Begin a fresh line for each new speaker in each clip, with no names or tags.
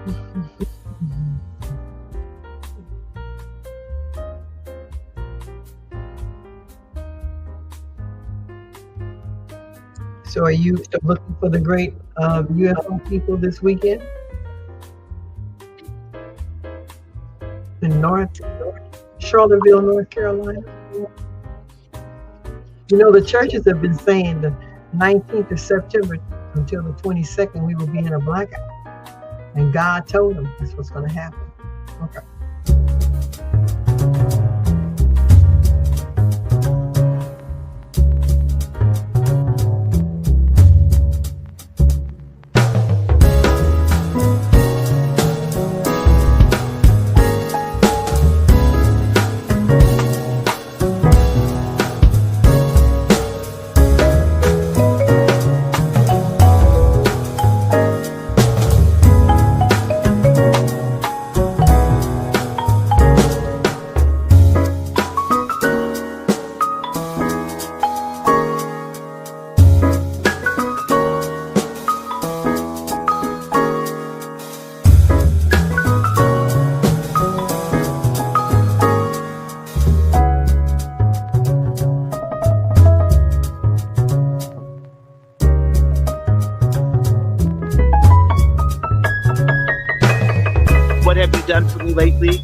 So are you still looking for the great UFO people this weekend in Charlottesville, North Carolina? You know, the churches have been saying the 19th of September until the 22nd, we will be in a blackout. And God told them that's what's going to happen. Okay.
Done for me lately?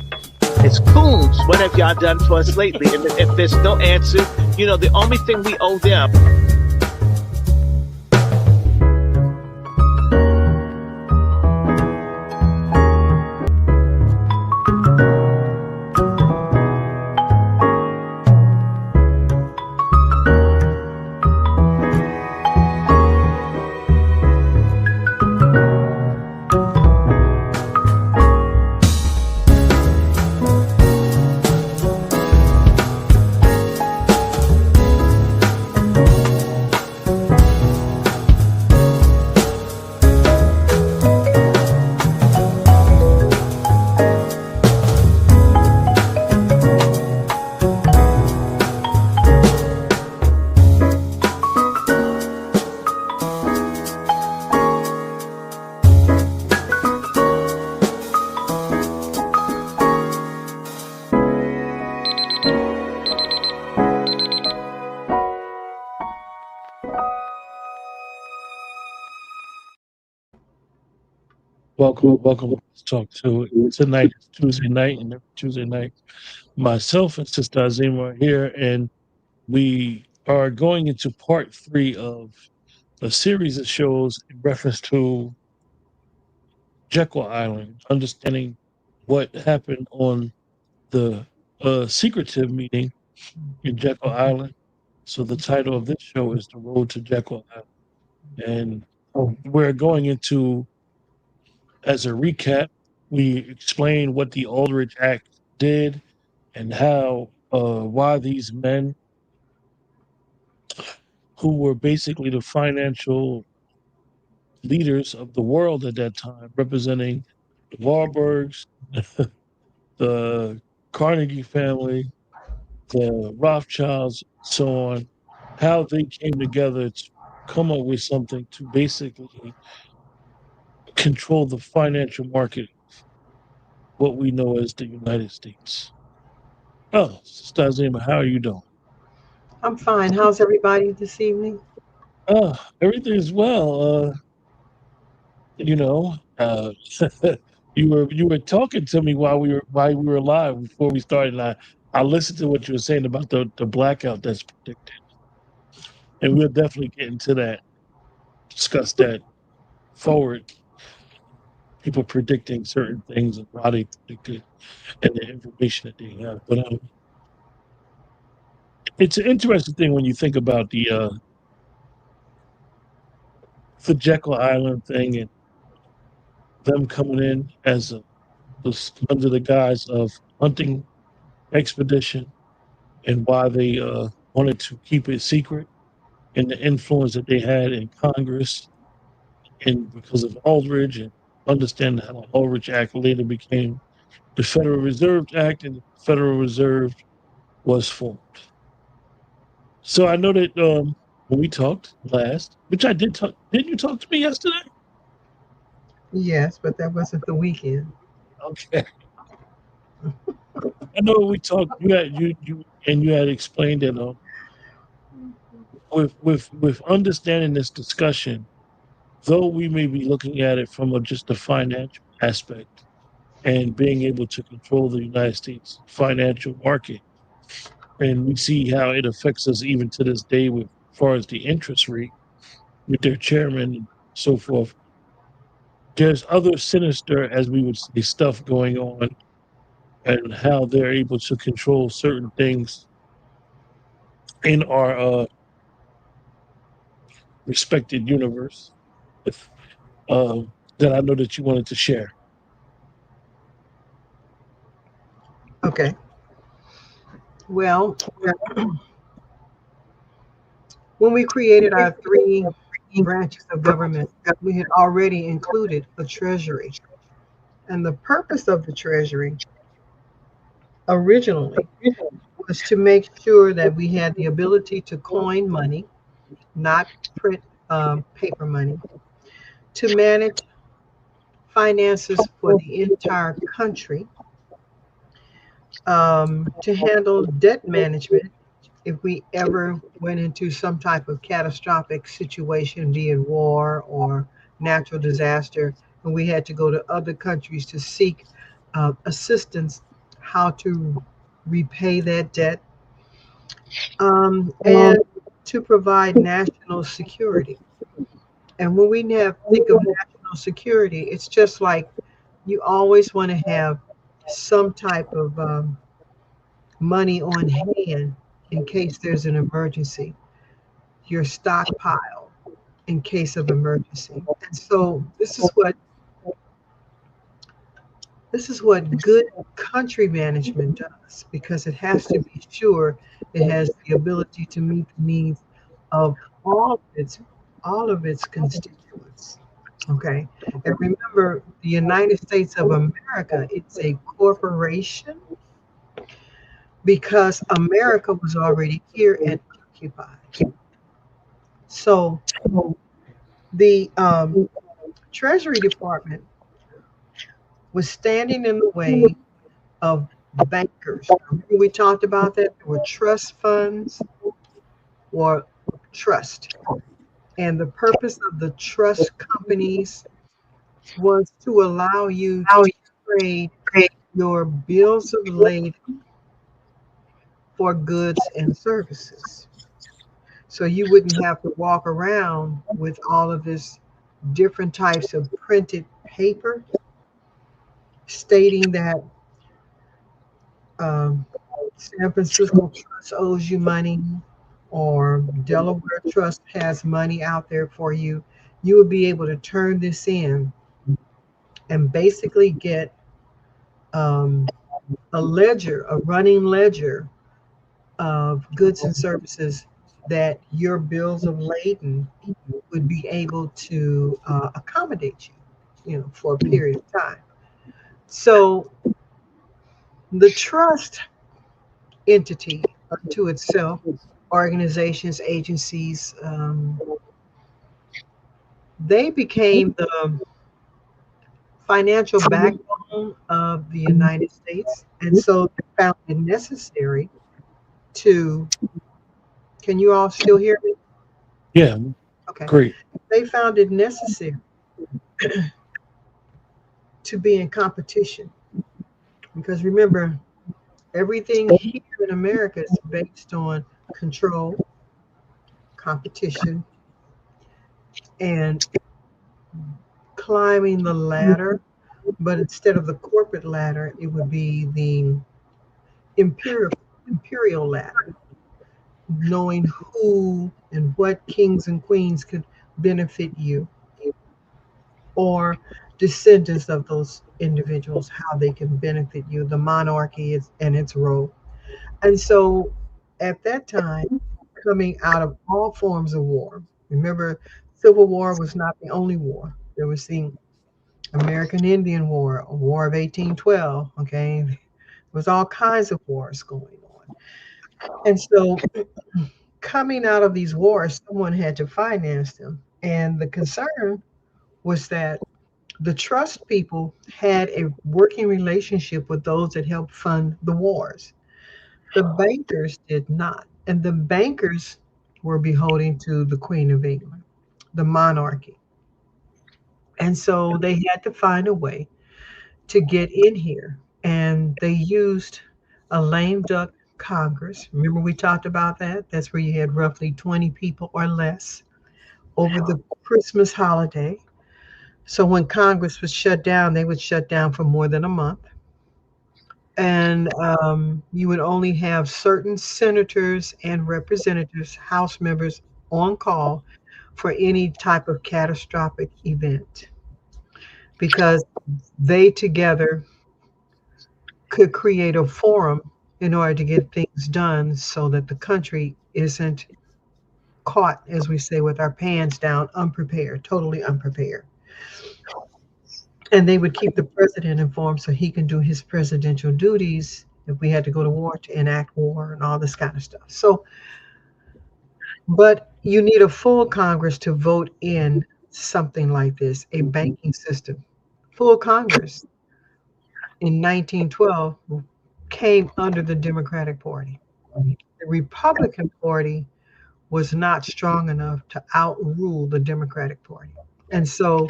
It's Coons. What have y'all done for us lately? And if there's no answer, you know, the only thing we owe them.
Welcome to Talk To. Tonight is Tuesday night, and every Tuesday night, myself and Sister Azima are here, and we are going into part 3 of a series of shows in reference to Jekyll Island, understanding what happened on the secretive meeting in Jekyll Island. So the title of this show is The Road to Jekyll Island. And we're going into, as a recap, we explain what the Aldrich Act did and how, why these men who were basically the financial leaders of the world at that time, representing the Warburgs, the Carnegie family, the Rothschilds, so on, how they came together to come up with something to basically control the financial market, what we know as the United States. Oh, Sister Azima, how are you doing?
I'm fine. How's everybody this evening?
Everything's well. You know, you were talking to me while we were live before we started. And I listened to what you were saying about the blackout that's predicted, and we'll definitely get into that, discuss that forward. People predicting certain things and why they predicted, and the information that they have. But it's an interesting thing when you think about the Jekyll Island thing and them coming in as under the guise of hunting expedition, and why they wanted to keep it secret, and the influence that they had in Congress, and because of Aldrich, and understanding how the Aldrich Act later became the Federal Reserve Act, and the Federal Reserve was formed. So I know that when we talked last, which I did talk, didn't you talk to me yesterday?
Yes, but that wasn't the weekend.
Okay. I know we talked. You had explained it. With understanding this discussion, though we may be looking at it from just a financial aspect and being able to control the United States financial market, and we see how it affects us even to this day with as far as the interest rate with their chairman and so forth. There's other sinister, as we would say, stuff going on, and how they're able to control certain things in our respected universe. If, that I know that you wanted to share.
Okay. Well, when we created our three branches of government, we had already included a treasury. And the purpose of the treasury originally was to make sure that we had the ability to coin money, not print paper money, to manage finances for the entire country, to handle debt management if we ever went into some type of catastrophic situation, be it war or natural disaster, and we had to go to other countries to seek assistance, how to repay that debt, and to provide national security. And when we think of national security, it's just like you always want to have some type of money on hand in case there's an emergency, your stockpile in case of emergency. And so this is what good country management does, because it has to be sure it has the ability to meet the needs of all of its constituents. Okay. And remember, the United States of America, it's a corporation because America was already here and occupied. So the Treasury Department was standing in the way of bankers. Remember we talked about that? There were trust funds or trust. And the purpose of the trust companies was to allow you to trade your bills of lading for goods and services. So you wouldn't have to walk around with all of this different types of printed paper stating that um, San Francisco Trust owes you money or Delaware Trust has money out there for you. You would be able to turn this in and basically get um, a ledger, a running ledger of goods and services that your bills of lading would be able to accommodate you, for a period of time. So the trust entity unto itself, organizations, agencies, they became the financial backbone of the United States. And so they found it necessary to, can you all still hear me?
Yeah,
Okay.
great.
They found it necessary to be in competition because remember, everything here in America is based on control, competition, and climbing the ladder. But instead of the corporate ladder, it would be the imperial imperial ladder, knowing who and what kings and queens could benefit you, or descendants of those individuals, how they can benefit you, the monarchy is and its role. And so at that time, coming out of all forms of war, remember, Civil War was not the only war. There was the American Indian War, War of 1812, okay? There was all kinds of wars going on. And so coming out of these wars, someone had to finance them. And the concern was that The trust people had a working relationship with those that helped fund the wars. The bankers did not. And the bankers were beholden to the Queen of England, the monarchy. And so they had to find a way to get in here. And they used a lame duck Congress. Remember, we talked about that? That's where you had roughly 20 people or less over the Christmas holiday. So when Congress was shut down, they would shut down for more than a month. And you would only have certain senators and representatives, House members on call for any type of catastrophic event because they together could create a forum in order to get things done so that the country isn't caught, as we say, with our pants down, unprepared, totally unprepared. And they would keep the president informed so he can do his presidential duties if we had to go to war to enact war and all this kind of stuff. So, but you need a full Congress to vote in something like this, a banking system. Full Congress in 1912 came under the Democratic Party. The Republican Party was not strong enough to outrule the Democratic Party. And so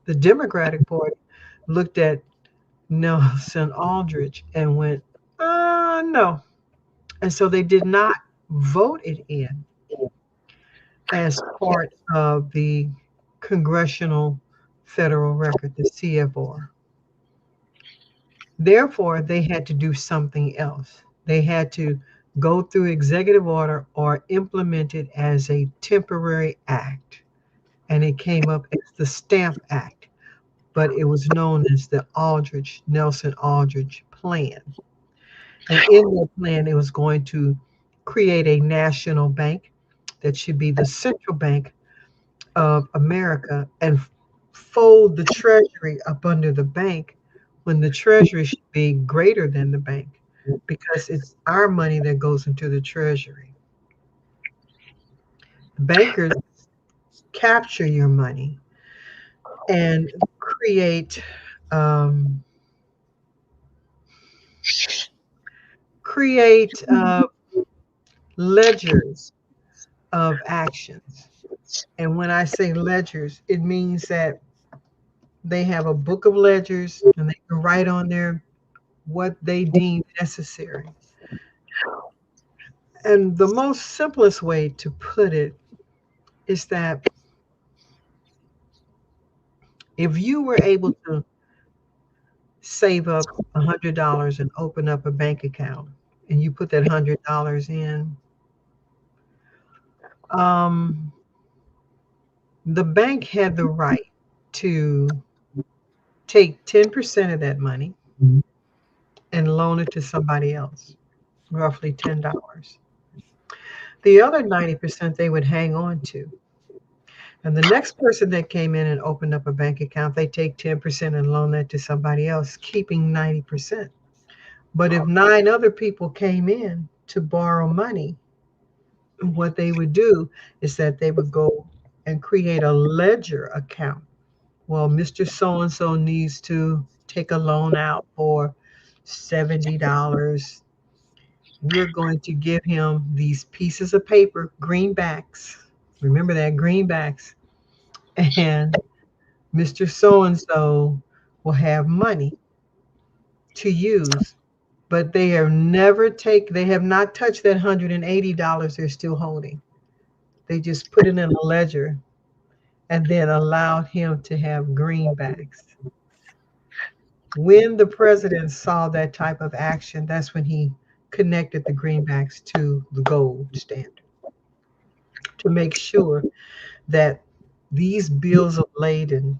the Democratic Party looked at Nelson Aldrich and went, no. And so they did not vote it in as part of the Congressional Federal Record, the CFR. Therefore, they had to do something else. They had to go through executive order or implement it as a temporary act. And it came up as the Stamp Act, but it was known as the Nelson Aldrich Plan. And in that plan, it was going to create a national bank that should be the central bank of America and fold the treasury up under the bank when the treasury should be greater than the bank because it's our money that goes into the treasury. The bankers capture your money and create um, create ledgers of actions. And when I say ledgers, it means that they have a book of ledgers and they can write on there what they deem necessary. And the most simplest way to put it is that if you were able to save up $100 and open up a bank account and you put that $100 in, um, the bank had the right to take 10% of that money and loan it to somebody else, roughly $10. The other 90% they would hang on to. And the next person that came in and opened up a bank account, they take 10% and loan that to somebody else, keeping 90%. But if 9 other people came in to borrow money, what they would do is that they would go and create a ledger account. Well, Mr. So and so needs to take a loan out for $70. We're going to give him these pieces of paper, greenbacks. Remember that, greenbacks. And Mr. So and so will have money to use, but they have not touched that $180 they're still holding. They just put it in a ledger and then allowed him to have greenbacks. When the president saw that type of action, that's when he connected the greenbacks to the gold standard to make sure that these bills of lading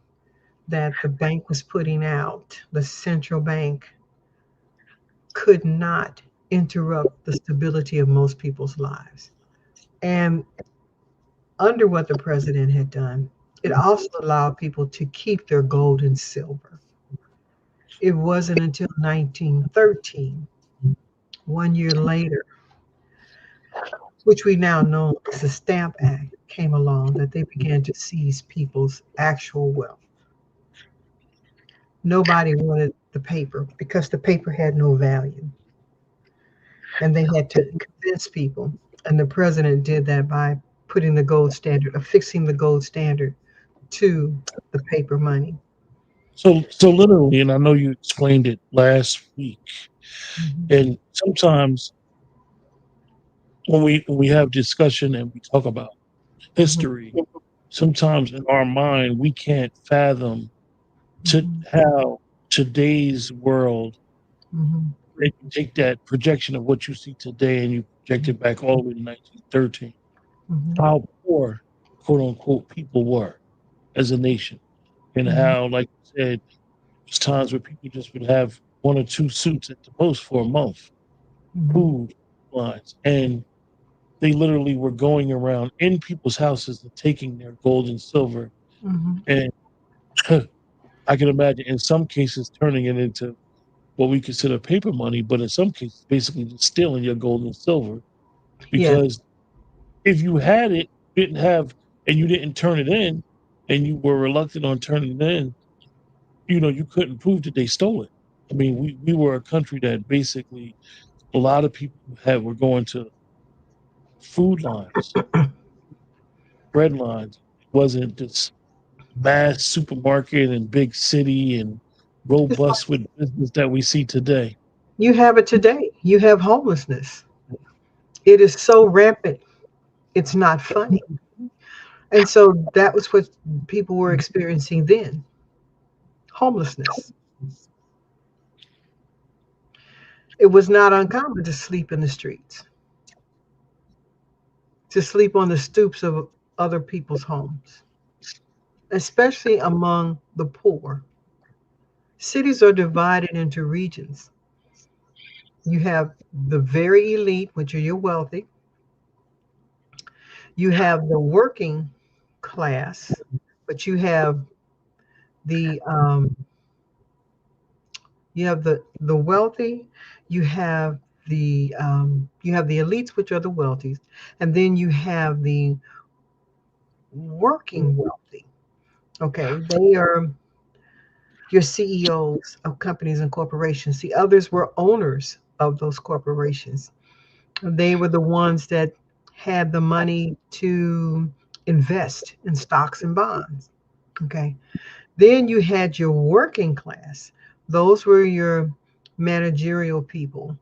that the bank was putting out, the central bank, could not interrupt the stability of most people's lives. And under what the president had done, it also allowed people to keep their gold and silver. It wasn't until 1913, 1 year later, which we now know as the Stamp Act came along, that they began to seize people's actual wealth. Nobody wanted the paper because the paper had no value, and they had to convince people. And the president did that by putting the gold standard, affixing the gold standard to the paper money.
So literally, and I know you explained it last week.
Mhm.
And sometimes when we have discussion and we talk about
Mhm.
history, sometimes in our mind we can't fathom to
Mhm.
how today's world,
Mhm.
and you take that projection of what you see today and you project it back all the way to 1913,
Mhm.
how poor, quote unquote, people were as a nation, and
Mhm.
how, like you said, there's times where people just would have one or two suits at the most for a month,
Mhm.
food lines, and they literally were going around in people's houses and taking their gold and silver,
Mhm.
and I can imagine in some cases turning it into what we consider paper money, but in some cases basically just stealing your gold and silver.
Yes.
Because if you had it, didn't have, and you didn't turn it in, and you were reluctant on turning it in, you couldn't prove that they stole it. I mean, we were a country that basically a lot of people were going to food lines, bread lines. It wasn't this mass supermarket and big city and
It's like
robust with business that we see today.
you have it today. You have homelessness. It is so rampant. It's not funny. And so that was what people were experiencing then, homelessness. It was not uncommon to sleep in the streets, to sleep on the stoops of other people's homes, especially among the poor. Cities are divided into regions. You have the very elite, which are your wealthy. You have the working class, but the um, you have the wealthy. You have the elites, which are the wealthy, and then you have the working wealthy. Okay, they are your CEOs of companies and corporations. The others were owners of those corporations. They were the ones that had the money to invest in stocks and bonds. Okay. Then you had your working class. Those were your managerial people,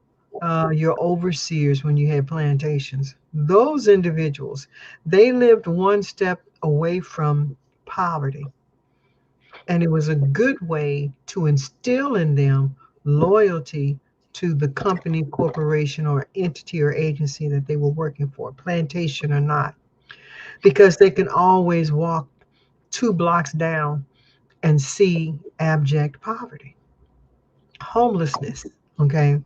your overseers when you had plantations. Those individuals, they lived one step away from poverty. And it was a good way to instill in them loyalty to the company, corporation, or entity or agency that they were working for, plantation or not, because they can always walk 2 blocks down and see abject poverty, homelessness, okay,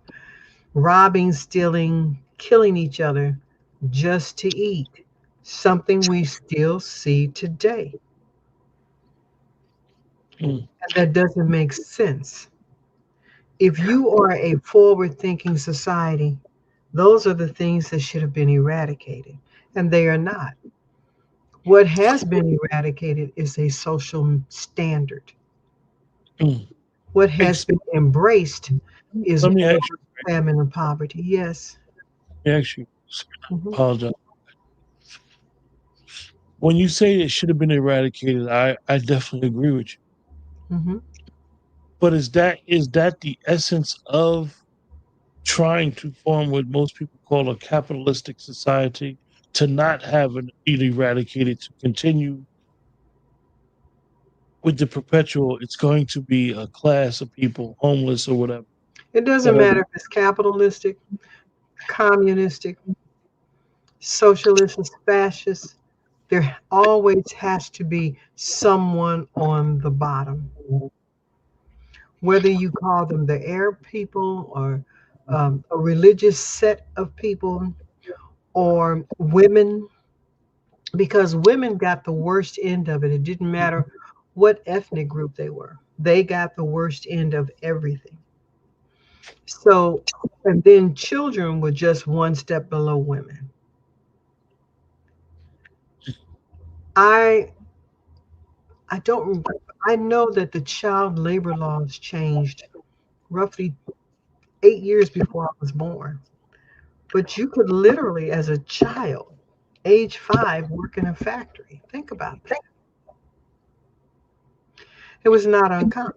robbing, stealing, killing each other just to eat, something we still see today.
Mm,
And that doesn't make sense. If you are a forward thinking society, those are the things that should have been eradicated, and they are not. What has been eradicated is a social standard.
mm.
What has
Ex-
been embraced is
Let me
war,
ask you.
famine, and poverty. Yes.
Let me ask you.
Hmm.
Apologize. When you say it should have been eradicated, I definitely agree with you.
Hmm.
But is that the essence of trying to form what most people call a capitalistic society, to not have it eradicated, to continue with the perpetual, it's going to be a class of people, homeless or whatever,
It doesn't
that are
matter if it's capitalistic, communistic, socialist, or fascist. There always has to be someone on the bottom, whether you call them the Arab people or a religious set of people or women, because women got the worst end of it. It didn't matter what ethnic group they were, they got the worst end of everything. So, and then children were just one step below women. I I don't. I know that the child labor laws changed roughly 8 years before I was born. But you could literally, as a child, age 5, work in a factory. Think about that. It was not uncommon.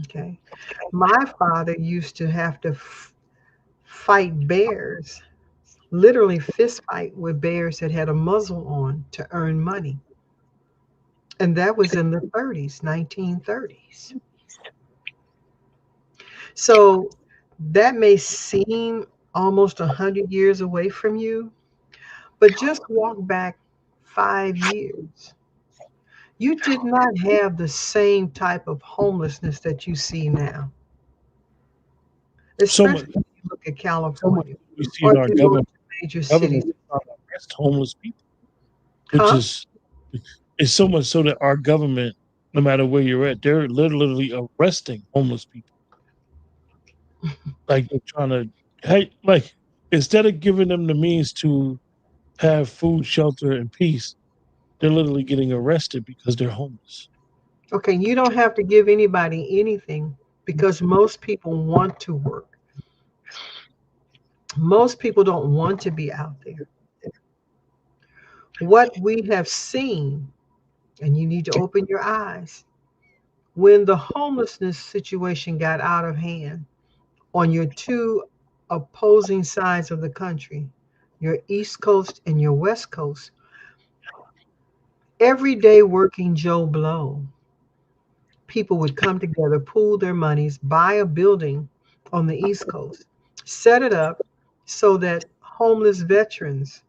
Okay. My father used to have to fight bears, literally fist fight with bears that had a muzzle on to earn money. And that was in the 30s, 1930s. So that may seem almost 100 years away from you, but just walk back 5 years. You did not have the same type of homelessness that you see now,
So much,
especially if you look at
so much
California
we see
or
in
if
our
you go to major cities.
government trying to arrest homeless people, which
Huh?
is it's so much so that our government, no matter where you're at, they're literally arresting homeless people. Like they're trying to, hey, like instead of giving them the means to have food, shelter, and peace, they're literally getting arrested because they're homeless.
Okay, you don't have to give anybody anything because most people want to work. Most people don't want to be out there. What we have seen, and you need to open your eyes, when the homelessness situation got out of hand on your two opposing sides of the country, your East Coast and your West Coast, everyday working Joe Blow, people would come together, pool their monies, buy a building on the East Coast, set it up so that homeless veterans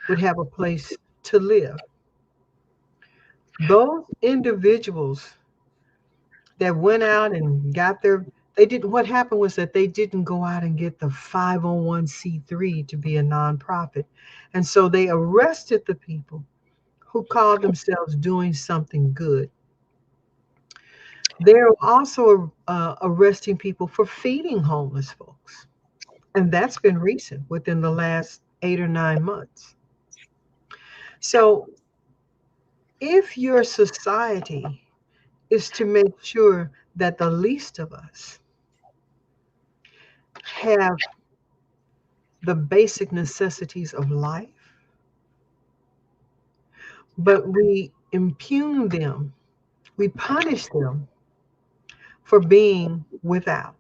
would have a place to live. Those individuals that went out and got their they didn't what happened was that they didn't go out and get the 501c3 to be a nonprofit. And so they arrested the people who called themselves doing something good. They're also arresting people for feeding homeless folks. And that's been recent within the last 8 or 9 months. So if your society is to make sure that the least of us have the basic necessities of life, but we impugn them, we punish them for being without.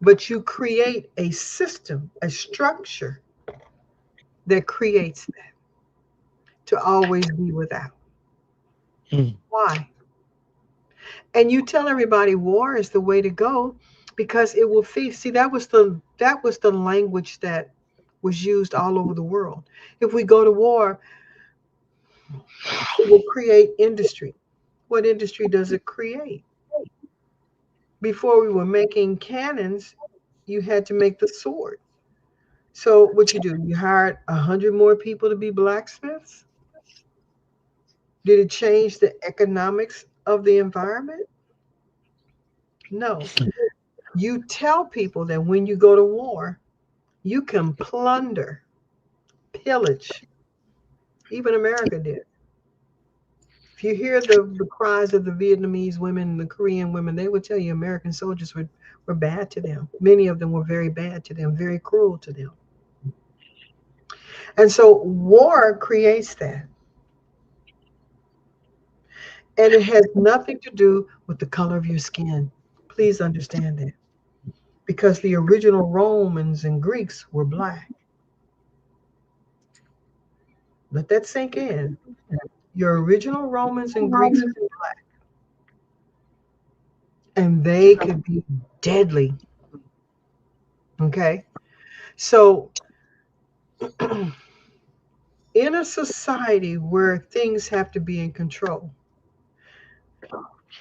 But you create a system, a structure that creates that to always be without.
Mm.
Why? And you tell everybody war is the way to go because it will feed. See, that was the language that was used all over the world. If we go to war, it will create industry. What industry does it create? Before we were making cannons, you had to make the sword. So what you do? You hired 100 more people to be blacksmiths? Did it change the economics of the environment? No. You tell people that when you go to war, you can plunder, pillage. Even America did. If you hear the cries of the Vietnamese women and the Korean women, they would tell you American soldiers were bad to them. Many of them were very bad to them, very cruel to them. And so war creates that. And it has nothing to do with the color of your skin. Please understand that. Because the original Romans and Greeks were black. Let that sink in. Your original Romans and Greeks were black. And they could be deadly. Okay? So, in a society where things have to be in control,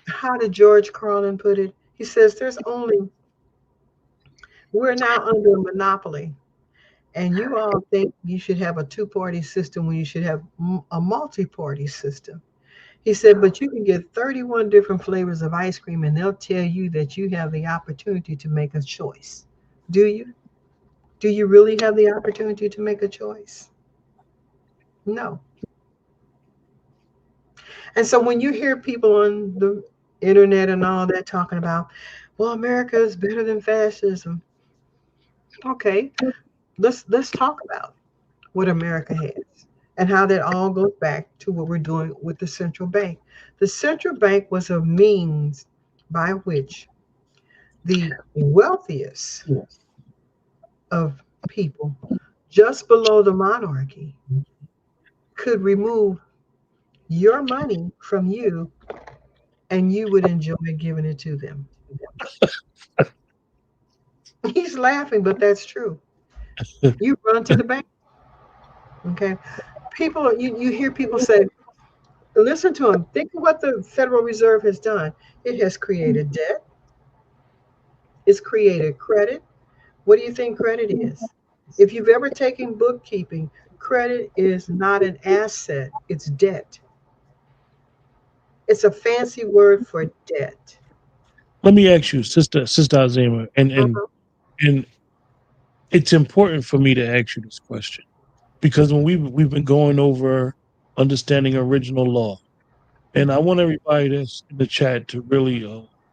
how did George Carlin put it? He says we're now under a monopoly. And you all think you should have a two-party system when you should have a multi-party system. He said, but you can get 31 different flavors of ice cream and they'll tell you that you have the opportunity to make a choice. Do you? Do you really have the opportunity to make a choice? No. And so when you hear people on the internet and all that talking about, well, America is better than fascism. Okay, let's talk about what America has and how that all goes back to what we're doing with the central bank. The central bank was a means by which the wealthiest of people just below the monarchy could remove your money from you and you would enjoy giving it to them. He's laughing, but that's true. You run to the bank. Okay. People, you hear people say, listen to him. Think of what the Federal Reserve has done. It has created debt, it's created credit. What do you think credit is? If you've ever taken bookkeeping, credit is not an asset, it's debt. It's a fancy word for debt.
Let me ask you, Sister Azima,
Mhm.
and it's important for me to ask you this question because when we've been going over understanding original law, and I
Mhm.
want everybody that's in the chat to really,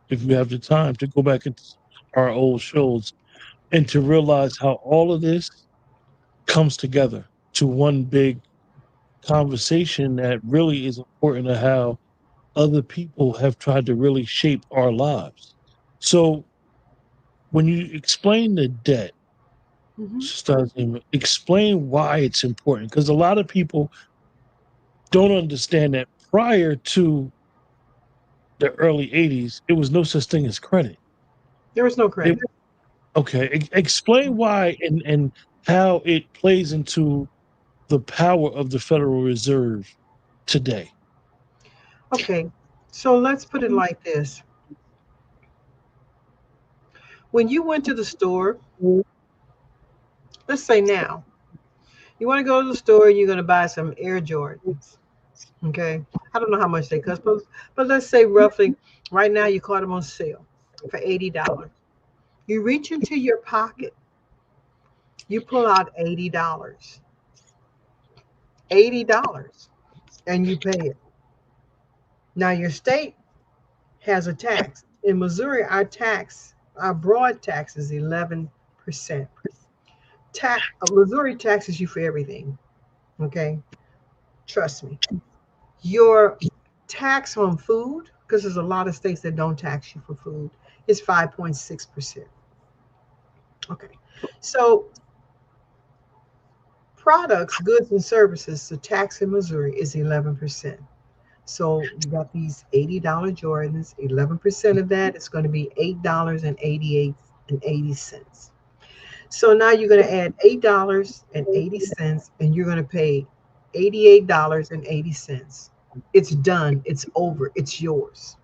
if you have the time, to go back into our old shows and to realize how all of this comes together to one big conversation that really is important to how other people have tried to really shape our lives. So when you explain the debt,
Mhm.
explain why it's important because a lot of people don't understand that prior to the early 80s, it was no such thing as credit.
There was no
It,
credit.
okay, explain why and how it plays into the power of the Federal Reserve today.
Okay, so let's put it like this. When you went to the store, let's say now, you want to go to the store, you're going to buy some Air Jordans. Okay, I don't know how much they cost, but let's say roughly right now you caught them on sale for $80. You reach into your pocket, you pull out $80, $80, and you pay it. Now your state has a tax. In Missouri, our broad tax is 11%. Missouri taxes you for everything. Okay, trust me. Your tax on food, because there's a lot of states that don't tax you for food, is 5.6%. Okay, so products, goods, and services, the tax in Missouri is 11%. So you got these $80 Jordans, 11% of that is going to be $8.88. So now you're going to add $8.80 and you're going to pay $88.80. It's done, it's over, it's yours.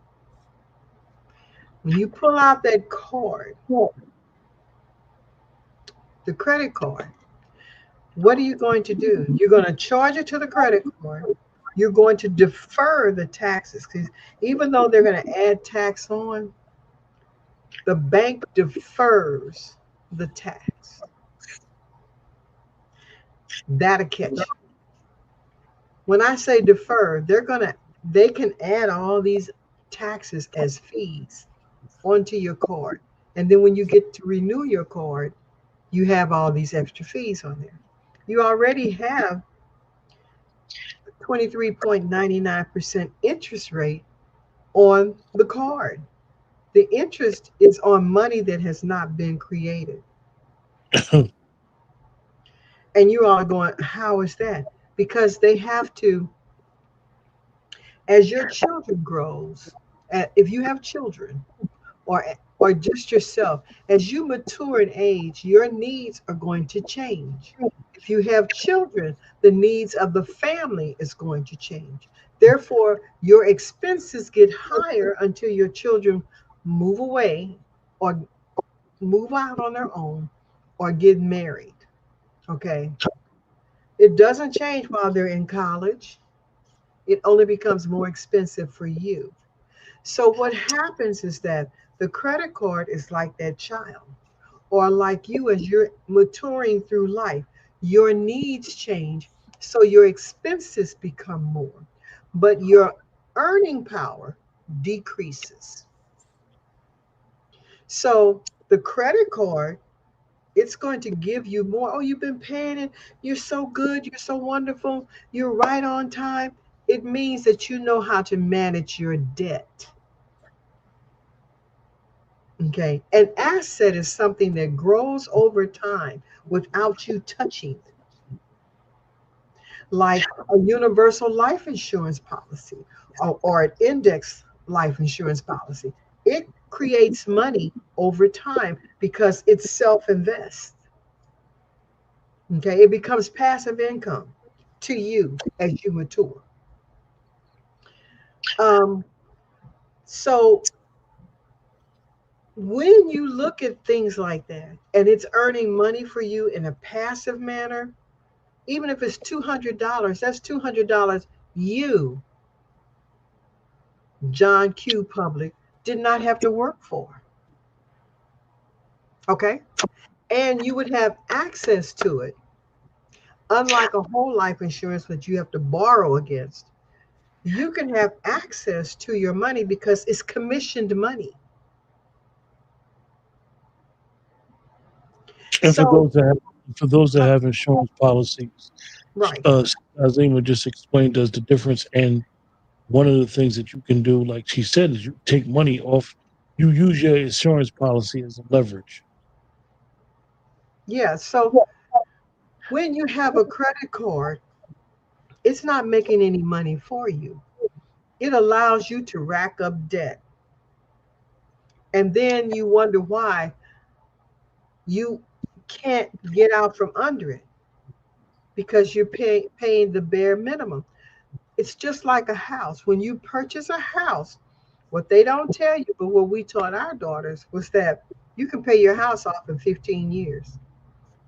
When you pull out that card, the credit card, what are you going to do? You're going to charge it to the credit card. You're going to defer the taxes because even though they're going to add tax on, the bank defers the tax. That'll catch you. When I say defer, they can add all these taxes as fees onto your card. And then when you get to renew your card, you have all these extra fees on there. You already have 23.99% interest rate on the card. The interest is on money that has not been created. And you are going, how is that? Because they have to, as your children grows, if you have children or or just yourself, as you mature in age, your needs are going to change. If you have children, the needs of the family is going to change. Therefore, your expenses get higher until your children move away or move out on their own or get married. Okay. It doesn't change while they're in college. It only becomes more expensive for you. So what happens is that the credit card is like that child, or like you as you're maturing through life. Your needs change, so your expenses become more. But your earning power decreases. So the credit card, it's going to give you more. Oh, you've been paying it. You're so good. You're so wonderful. You're right on time. It means that you know how to manage your debt. Okay. An asset is something that grows over time without you touching it, like a universal life insurance policy or an index life insurance policy. It creates money over time because it self invests. Okay. It becomes passive income to you as you mature. Um, so when you look at things like that and it's earning money for you in a passive manner, even if it's $200, that's $200 you, John Q. Public, did not have to work for. Okay. And you would have access to it, unlike a whole life insurance that you have to borrow against. You can have access to your money because it's commissioned money.
And
So,
for those that have insurance policies,
right.
Azima just explained us the difference. And one of the things that you can do, like she said, is you take money off. You use your insurance policy as a leverage.
Yeah. So when you have a credit card, it's not making any money for you. It allows you to rack up debt. And then you wonder why you can't get out from under it because you're paying the bare minimum. It's just like a house. When you purchase a house, what they don't tell you, but what we taught our daughters was that you can pay your house off in 15 years,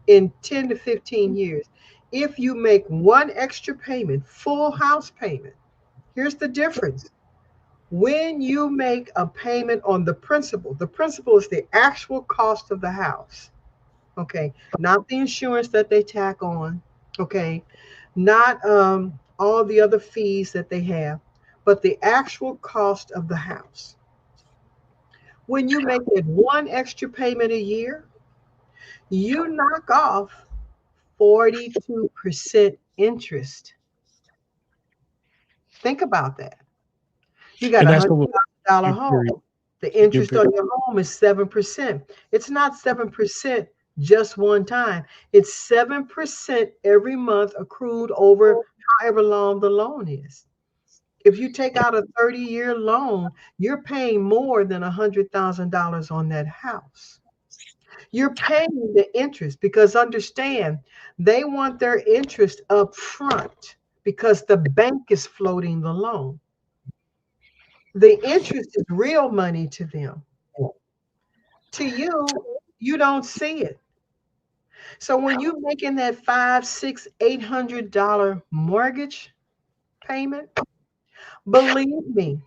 in 10 to 15 years. If you make one extra payment, full house payment, here's the difference. When you make a payment on the principal is the actual cost of the house. Okay. Not the insurance that they tack on. Okay. Not all the other fees that they have, but the actual cost of the house. When you make it one extra payment a year, you knock off 42% interest. Think about that. You got
And
a
that's
hundred
over
thousand dollar
a period.
home. The
Your
interest
period.
on your home is 7%. It's not 7% just one time. It's 7% every month accrued over however long the loan is. If you take out a 30-year loan, you're paying more than $100,000 on that house. You're paying the interest because understand, they want their interest up front because the bank is floating the loan. The interest is real money to them. To you, you don't see it. So when you're making that five, six, $800 mortgage payment, believe me,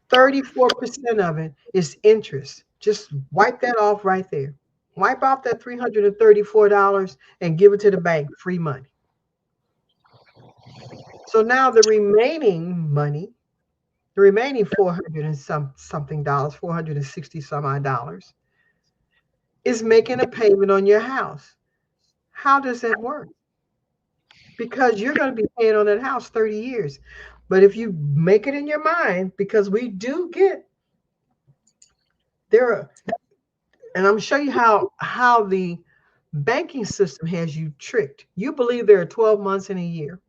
34% of it is interest. Just wipe that off right there. Wipe off that $334 and give it to the bank, free money. So now the remaining money, the remaining 400 and something dollars, 460 some odd dollars, is making a payment on your house. How does that work? Because you're going to be paying on that house 30 years. But if you make it in your mind, because we do get there are, and I'm show you how the banking system has you tricked. You believe there are 12 months in a year.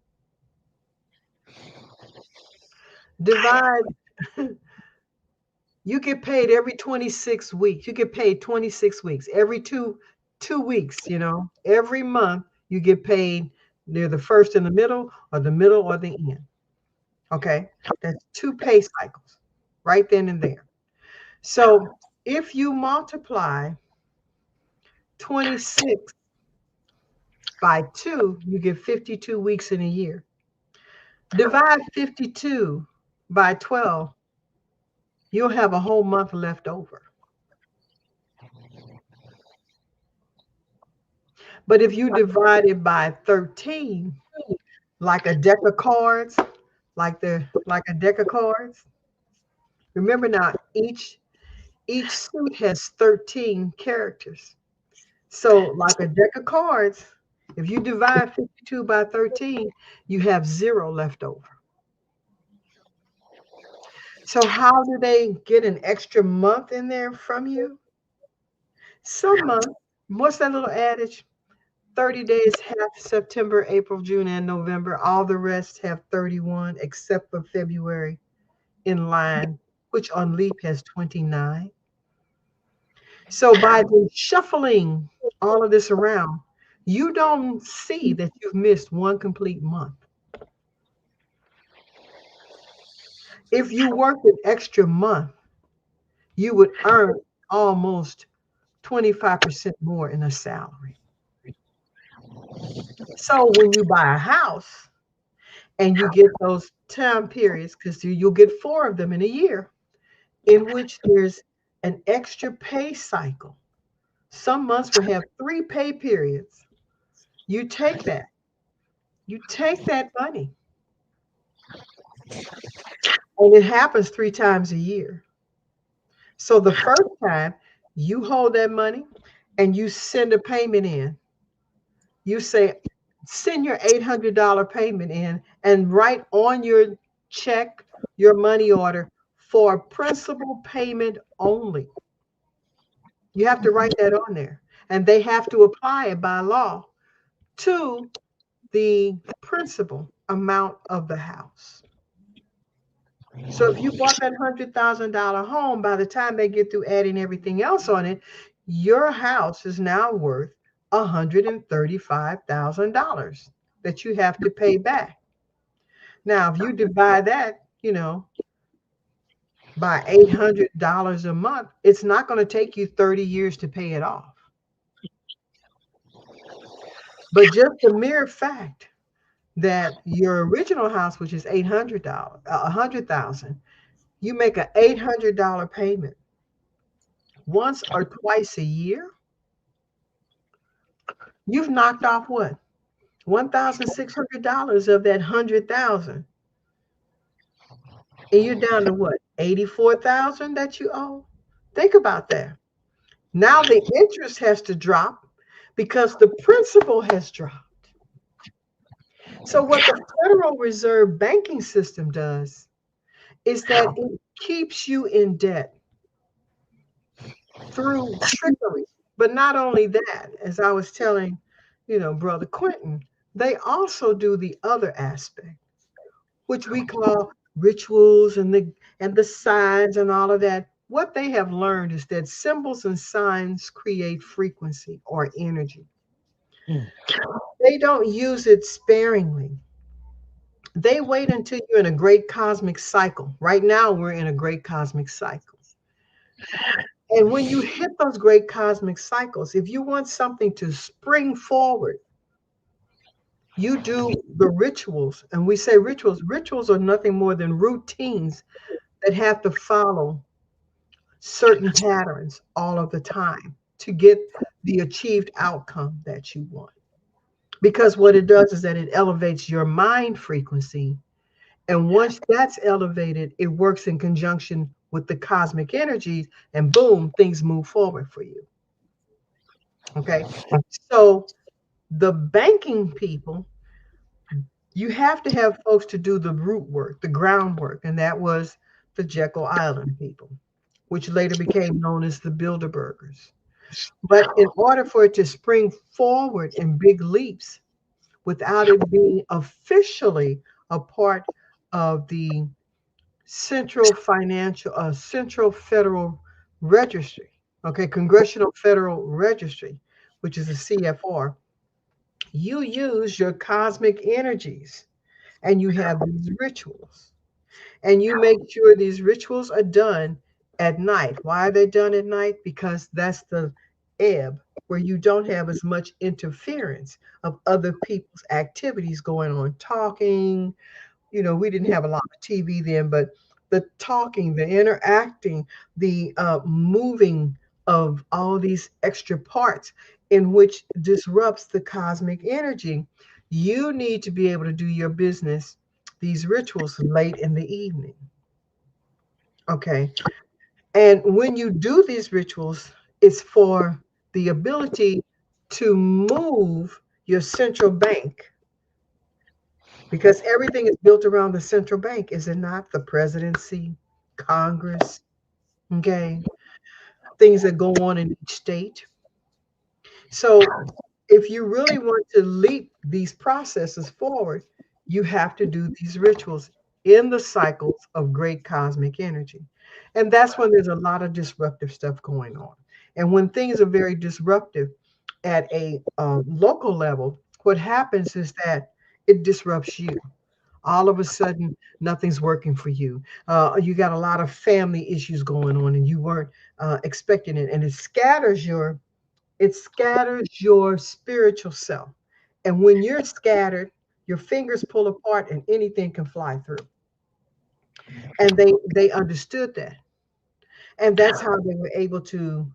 Divide, you get paid every 26 weeks. You get paid 26 weeks. Every two weeks, every month you get paid near the first in the middle or the end. Okay? That's two pay cycles right then and there. So if you multiply 26 by 2, you get 52 weeks in a year. Divide 52 by 12, you'll have a whole month left over. But if you divide it by 13, like a deck of cards, like a deck of cards. Remember now, each suit has 13 characters. So like a deck of cards, if you divide 52 by 13, you have zero left over. So how do they get an extra month in there from you? Some months, what's that little adage? 30 days have September, April, June, and November. All the rest have 31 except for February in line, which on leap has 29. So by the shuffling all of this around, you don't see that you've missed one complete month. If you worked an extra month, you would earn almost 25% more in a salary. So when you buy a house and you get those time periods, because you'll get four of them in a year, in which there's an extra pay cycle. Some months will have three pay periods. You take that. You take that money, and it happens three times a year. So the first time you hold that money and you send a payment in, you say, send your $800 payment in and write on your check, your money order for principal payment only. You have to write that on there. And they have to apply it by law to the principal amount of the house. So if you bought that $100,000 home, by the time they get through adding everything else on it, your house is now worth $135,000 that you have to pay back. Now, if you divide that, by $800 a month, it's not going to take you 30 years to pay it off. But just the mere fact that your original house, which is $800, 100,000, you make an $800 payment once or twice a year, you've knocked off what? $1,600 of that 100,000. And you're down to what? 84,000 that you owe? Think about that. Now the interest has to drop because the principal has dropped. So what the Federal Reserve banking system does is that it keeps you in debt through trickery. But not only that, as I was telling, Brother Quentin, they also do the other aspect, which we call rituals and the signs and all of that. What they have learned is that symbols and signs create frequency or energy. They don't use it sparingly. They wait until you're in a great cosmic cycle. Right now, we're in a great cosmic cycle. And when you hit those great cosmic cycles, if you want something to spring forward, you do the rituals. And we say rituals. Rituals are nothing more than routines that have to follow certain patterns all of the time to get the achieved outcome that you want. Because what it does is that it elevates your mind frequency. And once that's elevated, it works in conjunction with the cosmic energies, and boom, things move forward for you. Okay. So the banking people, you have to have folks to do the root work, the groundwork. And that was the Jekyll Island people, which later became known as the Bilderbergers. But in order for it to spring forward in big leaps, without it being officially a part of the Central Federal Registry, okay, Congressional Federal Registry, which is a CFR, you use your cosmic energies and you have these rituals. And you make sure these rituals are done at night. Why are they done at night? Because that's the ebb where you don't have as much interference of other people's activities going on, talking. We didn't have a lot of TV then, but the talking, the interacting, the moving of all these extra parts in which disrupts the cosmic energy. You need to be able to do your business these rituals late in the evening. Okay. And when you do these rituals, it's for the ability to move your central bank, because everything is built around the central bank, is it not? The presidency, Congress, okay, things that go on in each state. So if you really want to leap these processes forward, you have to do these rituals in the cycles of great cosmic energy. And that's when there's a lot of disruptive stuff going on. And when things are very disruptive at a local level, what happens is that it disrupts you. All of a sudden, nothing's working for you. You got a lot of family issues going on, and you weren't expecting it, and it scatters your spiritual self. And when you're scattered, your fingers pull apart and anything can fly through. And they understood that. And that's how they were able to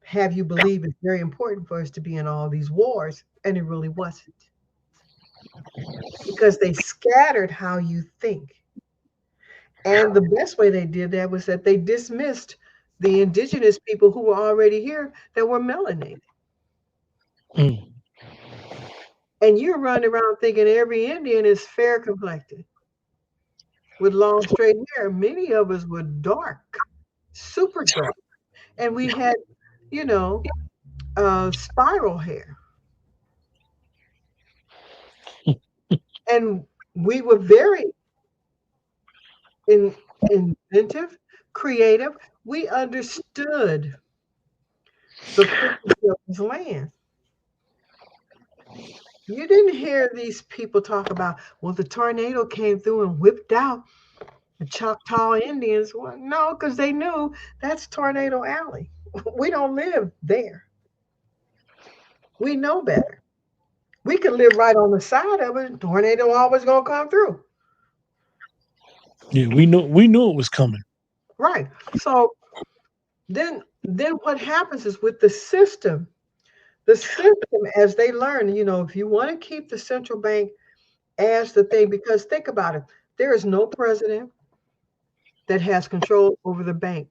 have you believe it's very important for us to be in all these wars. And it really wasn't, because they scattered how you think. And the best way they did that was that they dismissed the indigenous people who were already here that were melanated.
Mm.
And you're running around thinking every Indian is fair complected with long straight hair. Many of us were dark, super dark. And we had, you know, spiral hair. And we were very in, inventive, creative. We understood the frequency of this land. You didn't hear these people talk about, well, the tornado came through and whipped out the Choctaw Indians. Well, no, because they knew that's Tornado Alley. We don't live there. We know better. We could live right on the side of it. Tornado always gonna come through.
Yeah, we knew it was coming.
Right. So then what happens is with the system as they learn, if you want to keep the central bank as the thing, because think about it, there is no president that has control over the bank.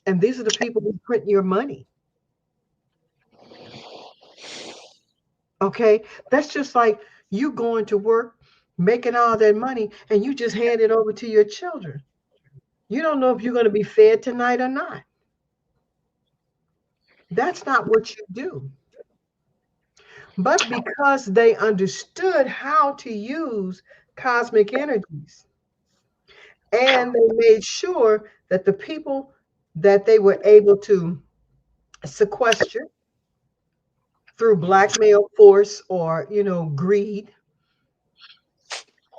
And these are the people who print your money. Okay. That's just like you going to work, making all that money, and you just hand it over to your children. You don't know if you're going to be fed tonight or not. That's not what you do. But because they understood how to use cosmic energies, and they made sure that the people that they were able to sequester through blackmail, force, or greed,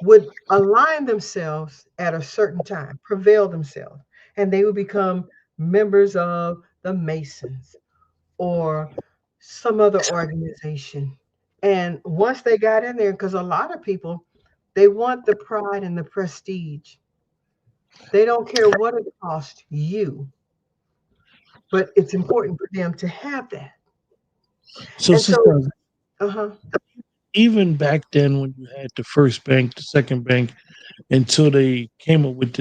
would align themselves at a certain time, prevail themselves, and they would become members of the Masons or some other organization. And once they got in there, because a lot of people, they want the pride and the prestige. They don't care what it costs you, but it's important for them to have that.
So,
And so,
sister,
uh-huh.
even back then, when you had the first bank, the second bank, until they came up with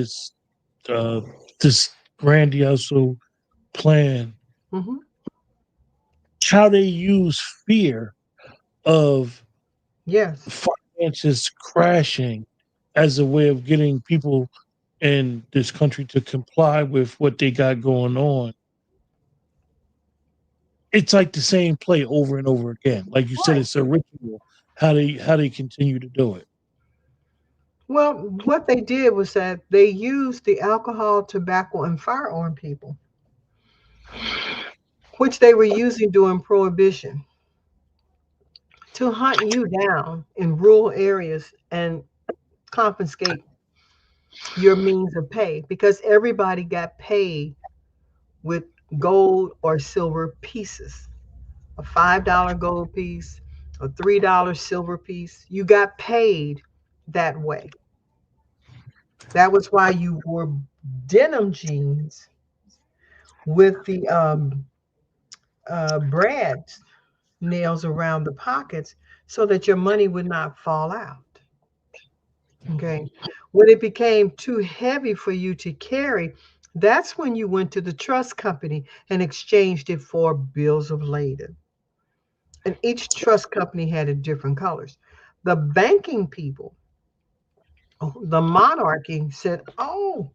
uh, this grandiose plan,
Hmm.
how they use fear of
Yes.
finances crashing as a way of getting people in this country to comply with what they got going on. It's like the same play over and over again. Like you said,
Right.
it's a ritual. How they continue to do it.
Well, what they did was that they used the alcohol, tobacco, and firearm people, which they were using during Prohibition, to hunt you down in rural areas and confiscate your means of pay, because everybody got paid with gold or silver pieces. A $5 gold piece, a $3 silver piece. You got paid that way. That was why you wore denim jeans with the brad nails around the pockets so that your money would not fall out. Okay. When it became too heavy for you to carry, that's when you went to the trust company and exchanged it for bills of lading. And each trust company had a different colors. The banking people, the monarchy said, "Oh,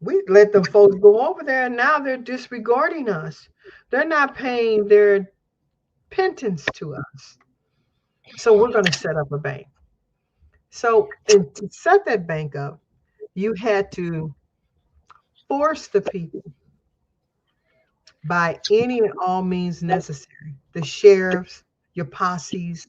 we let them folks go over there and now they're disregarding us. They're not paying their penance to us. So we're going to set up a bank." So, and to set that bank up, you had to force the people by any and all means necessary. The sheriffs, your posses,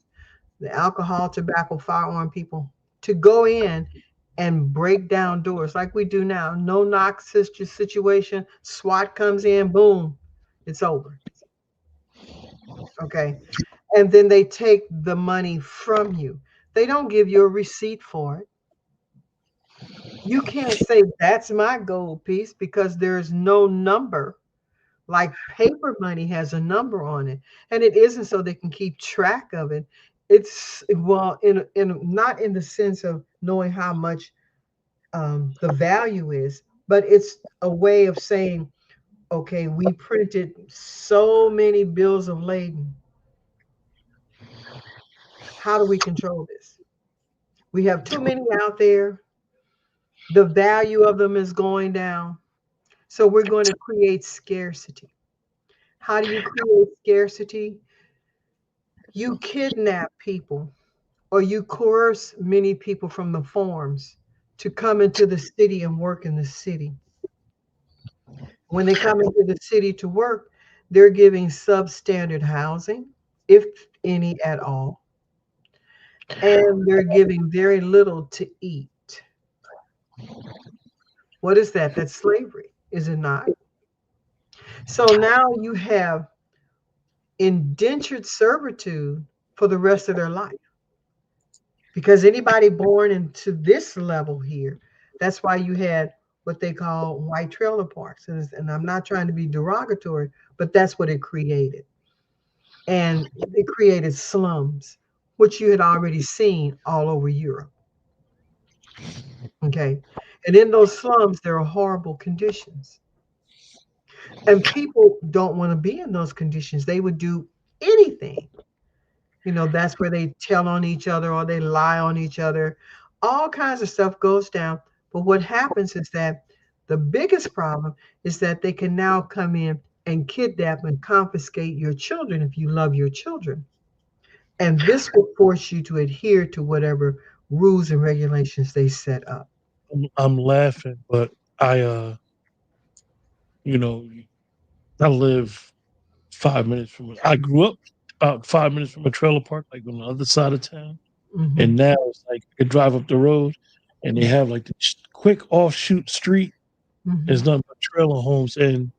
the alcohol, tobacco, firearm people to go in and break down doors like we do now. No knock situation. SWAT comes in, boom, it's over. Okay. And then they take the money from you. They don't give you a receipt for it. You can't say that's my gold piece because there's no number. Like paper money has a number on it, and it isn't so they can keep track of it. It's well, in not in the sense of knowing how much the value is, but it's a way of saying, okay, we printed so many bills of lading. How do we control this? We have too many out there. The value of them is going down. So we're going to create scarcity. How do you create scarcity? You kidnap people or you coerce many people from the farms to come into the city and work in the city. When they come into the city to work, they're giving substandard housing, if any at all, and they're giving very little to eat. What is that? That's slavery, is it not? So now you have indentured servitude for the rest of their life. Because anybody born into this level here, that's why you had what they call white trailer parks. And I'm not trying to be derogatory, but that's what it created. And it created slums, which you had already seen all over Europe. Okay. And in those slums, there are horrible conditions. And people don't want to be in those conditions. They would do anything. That's where they tell on each other or they lie on each other. All kinds of stuff goes down. But what happens is that the biggest problem is that they can now come in and kidnap and confiscate your children if you love your children. And this will force you to adhere to whatever rules and regulations they set up.
I'm laughing, but I, you know, I live 5 minutes from. I grew up about 5 minutes from a trailer park, like on the other side of town,
Hmm.
and now it's like you could drive up the road, and they have like the quick offshoot street.
Hmm.
There's nothing but trailer homes, and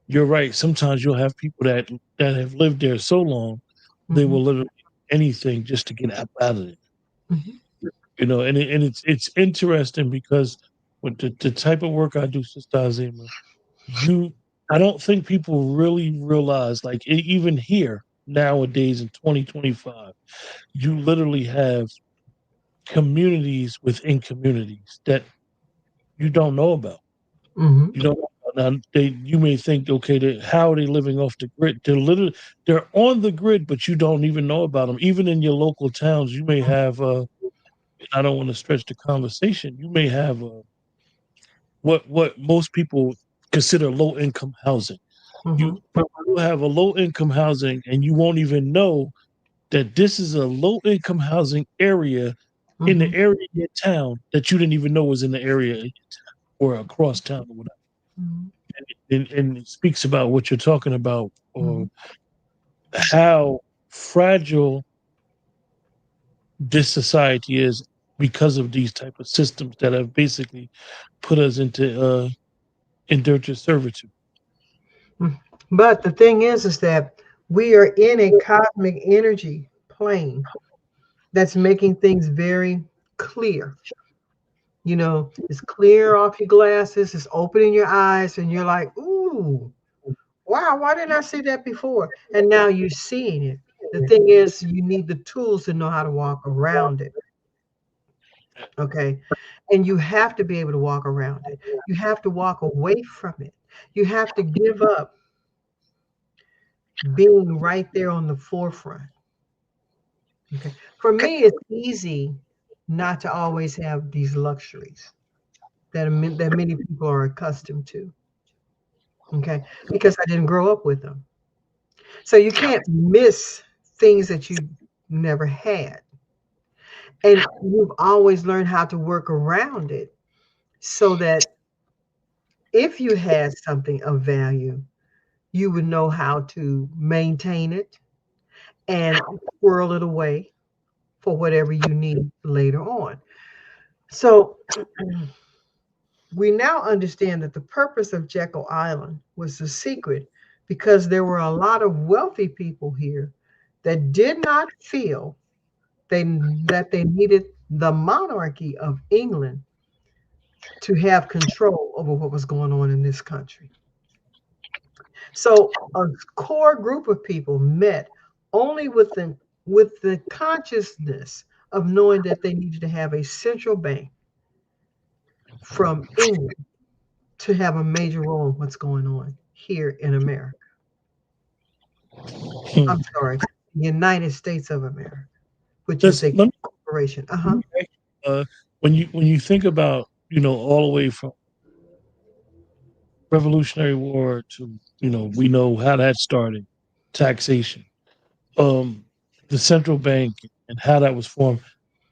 you're right. Sometimes you'll have people that have lived there so long, they
Hmm.
will literally do anything just to get out of it.
Hmm.
And it's interesting because with the type of work I do, Sister Azima, you I don't think people really realize, like even here nowadays in 2025, you literally have communities within communities that you don't know about.
Hmm.
You don't know about. Now you may think, okay, how are they living off the grid? They're on the grid, but you don't even know about them. Even in your local towns, you may have. I don't want to stretch the conversation. You may have what most people consider low income housing. You
Hmm.
will have a low income housing, and you won't even know that this is a low income housing area in the
Hmm.
area of your town that you didn't even know was in the area or across town or whatever.
Hmm.
And it speaks about what you're talking about, or
Hmm.
how fragile this society is because of these type of systems that have basically put us into indentured servitude.
But the thing is that we are in a cosmic energy plane that's making things very clear. It's clear off your glasses, it's opening your eyes, and you're like, ooh, wow, why didn't I see that before? And now you're seeing it. The thing is, you need the tools to know how to walk around it. Okay. And you have to be able to walk around it. You have to walk away from it. You have to give up being right there on the forefront. Okay. For me, it's easy not to always have these luxuries that many people are accustomed to. Okay. Because I didn't grow up with them. So you can't miss things that you never had. And you've always learned how to work around it so that if you had something of value, you would know how to maintain it and squirrel it away for whatever you need later on. So we now understand that the purpose of Jekyll Island was the secret because there were a lot of wealthy people here that did not feel they, that they needed the monarchy of England to have control over what was going on in this country. So a core group of people met only with the consciousness of knowing that they needed to have a central bank from England to have a major role in what's going on here in America.
Hmm.
I'm sorry, the United States of America, which is
Just
a
let me,
corporation.
let me ask you, when you think about, all the way from Revolutionary War to, we know how that started, taxation, um, the central bank and how that was formed.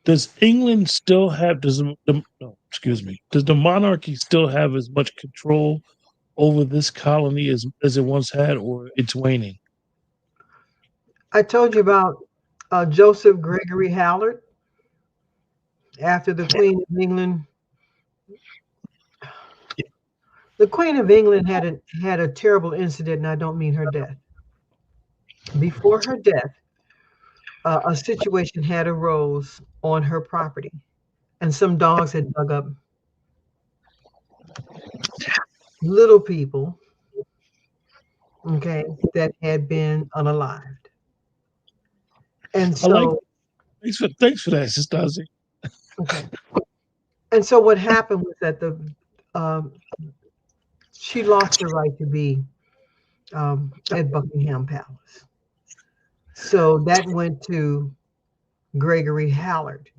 Does England still have, no, excuse me, does the monarchy still have as much control over this colony as it once had, or it's waning?
I told you about Joseph Gregory Hallard after the Queen of England. The Queen of England had a terrible incident, and I don't mean her death. Before her death, a situation had arose on her property, and some dogs had dug up little people, okay, that had been unalived. And
I like,
so,
thanks for that, Sister Ozzy.
okay, and so what happened was that the um, she lost her right to be at Buckingham Palace. So that went to Gregory Hallard,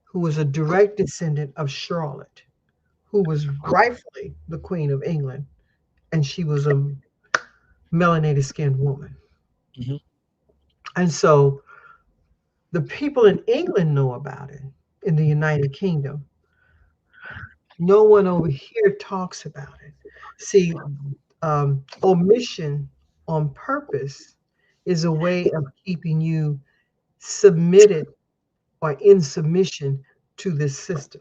who was a direct descendant of Charlotte, who was rightfully the Queen of England, and she was a melanated skinned woman.
Mhm.
And so the people in England know about it in the United Kingdom. No one over here talks about it. See, omission on purpose is a way of keeping you submitted or in submission to this system.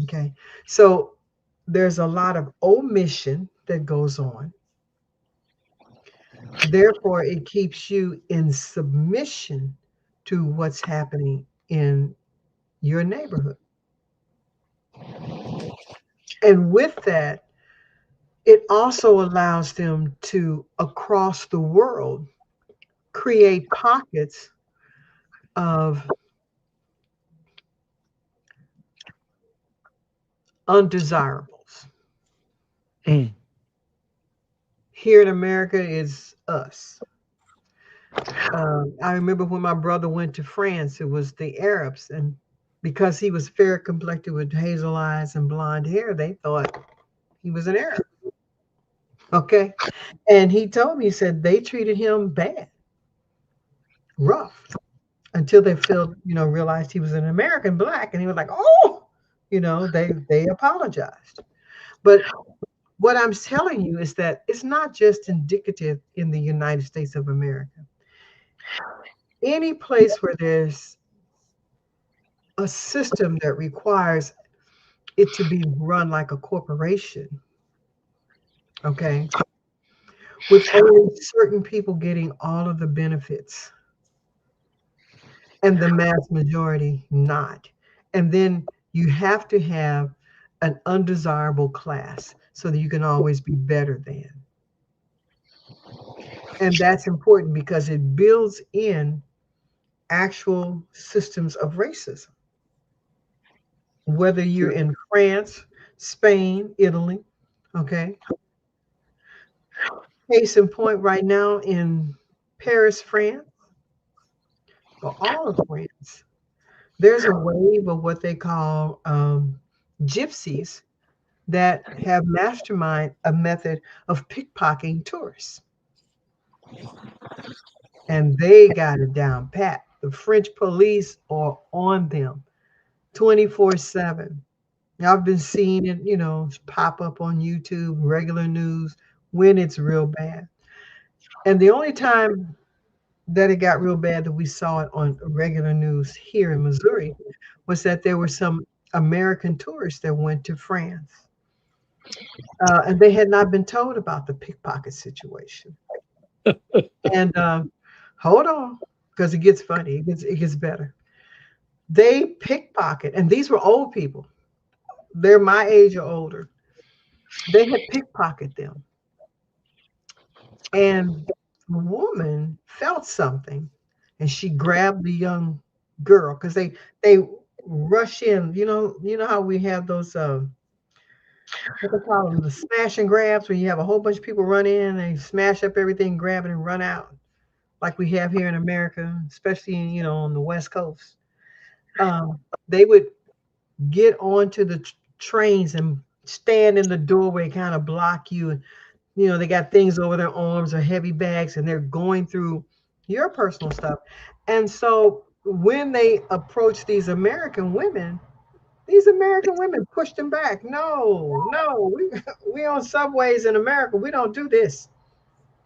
Okay. So there's a lot of omission that goes on. Therefore, it keeps you in submission to what's happening in your neighborhood. And with that, it also allows them to, across the world, create pockets of undesirables.
Mm.
Here in America is us. I remember when my brother went to France, it was the Arabs. And because he was fair complected with hazel eyes and blonde hair, they thought he was an Arab. Okay. And he told me, he said they treated him bad, rough, until they felt, realized he was an American black. And he was like, oh, they apologized. But what I'm telling you is that it's not just indicative in the United States of America. Any place where there's a system that requires it to be run like a corporation, okay, with only certain people getting all of the benefits and the mass majority not. And then you have to have an undesirable class so that you can always be better than. And that's important because it builds in actual systems of racism, whether you're in France, Spain, Italy. Okay. Case in point, right now in Paris, France, or all of France, there's a wave of what they call gypsies that have mastermind a method of pickpocketing tourists. And they got it down pat. The French police are on them 24/7. I've been seeing it, pop up on YouTube, regular news, when it's real bad. And the only time that it got real bad that we saw it on regular news here in Missouri was that there were some American tourists that went to France, and they had not been told about the pickpocket situation. And hold on, because it gets funny. It gets better. They pickpocket, and these were old people. They're my age or older. They had pickpocketed them, and the woman felt something, and she grabbed the young girl because they rush in. You know how we have those what they call them, the smash and grabs, where you have a whole bunch of people run in, they smash up everything, grab it, and run out, like we have here in America, especially on the West Coast. They would get onto the trains and stand in the doorway, kind of block you. And they got things over their arms or heavy bags, and they're going through your personal stuff. And so when they approach these American women pushed them back. No, no, we on subways in America. We don't do this.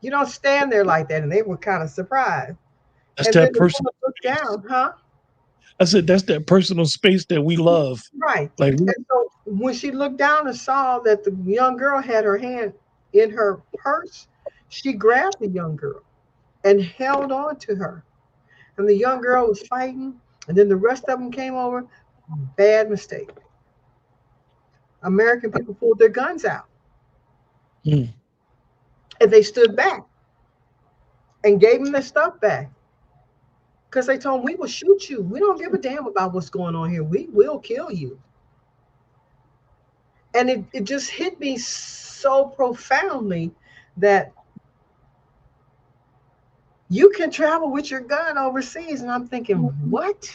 You don't stand there like that. And they were kind of surprised.
That's
And then
that
the
person.
woman looked down, huh?
I said that's that personal space that we love.
Right.
Like
And so when she looked down and saw that the young girl had her hand in her purse, she grabbed the young girl and held on to her. And the young girl was fighting. And then the rest of them came over. Bad mistake. American people pulled their guns out
mm,
and they stood back and gave them their stuff back because they told them, we will shoot you. We don't give a damn about what's going on here. We will kill you. And it just hit me so profoundly that you can travel with your gun overseas. And I'm thinking, what?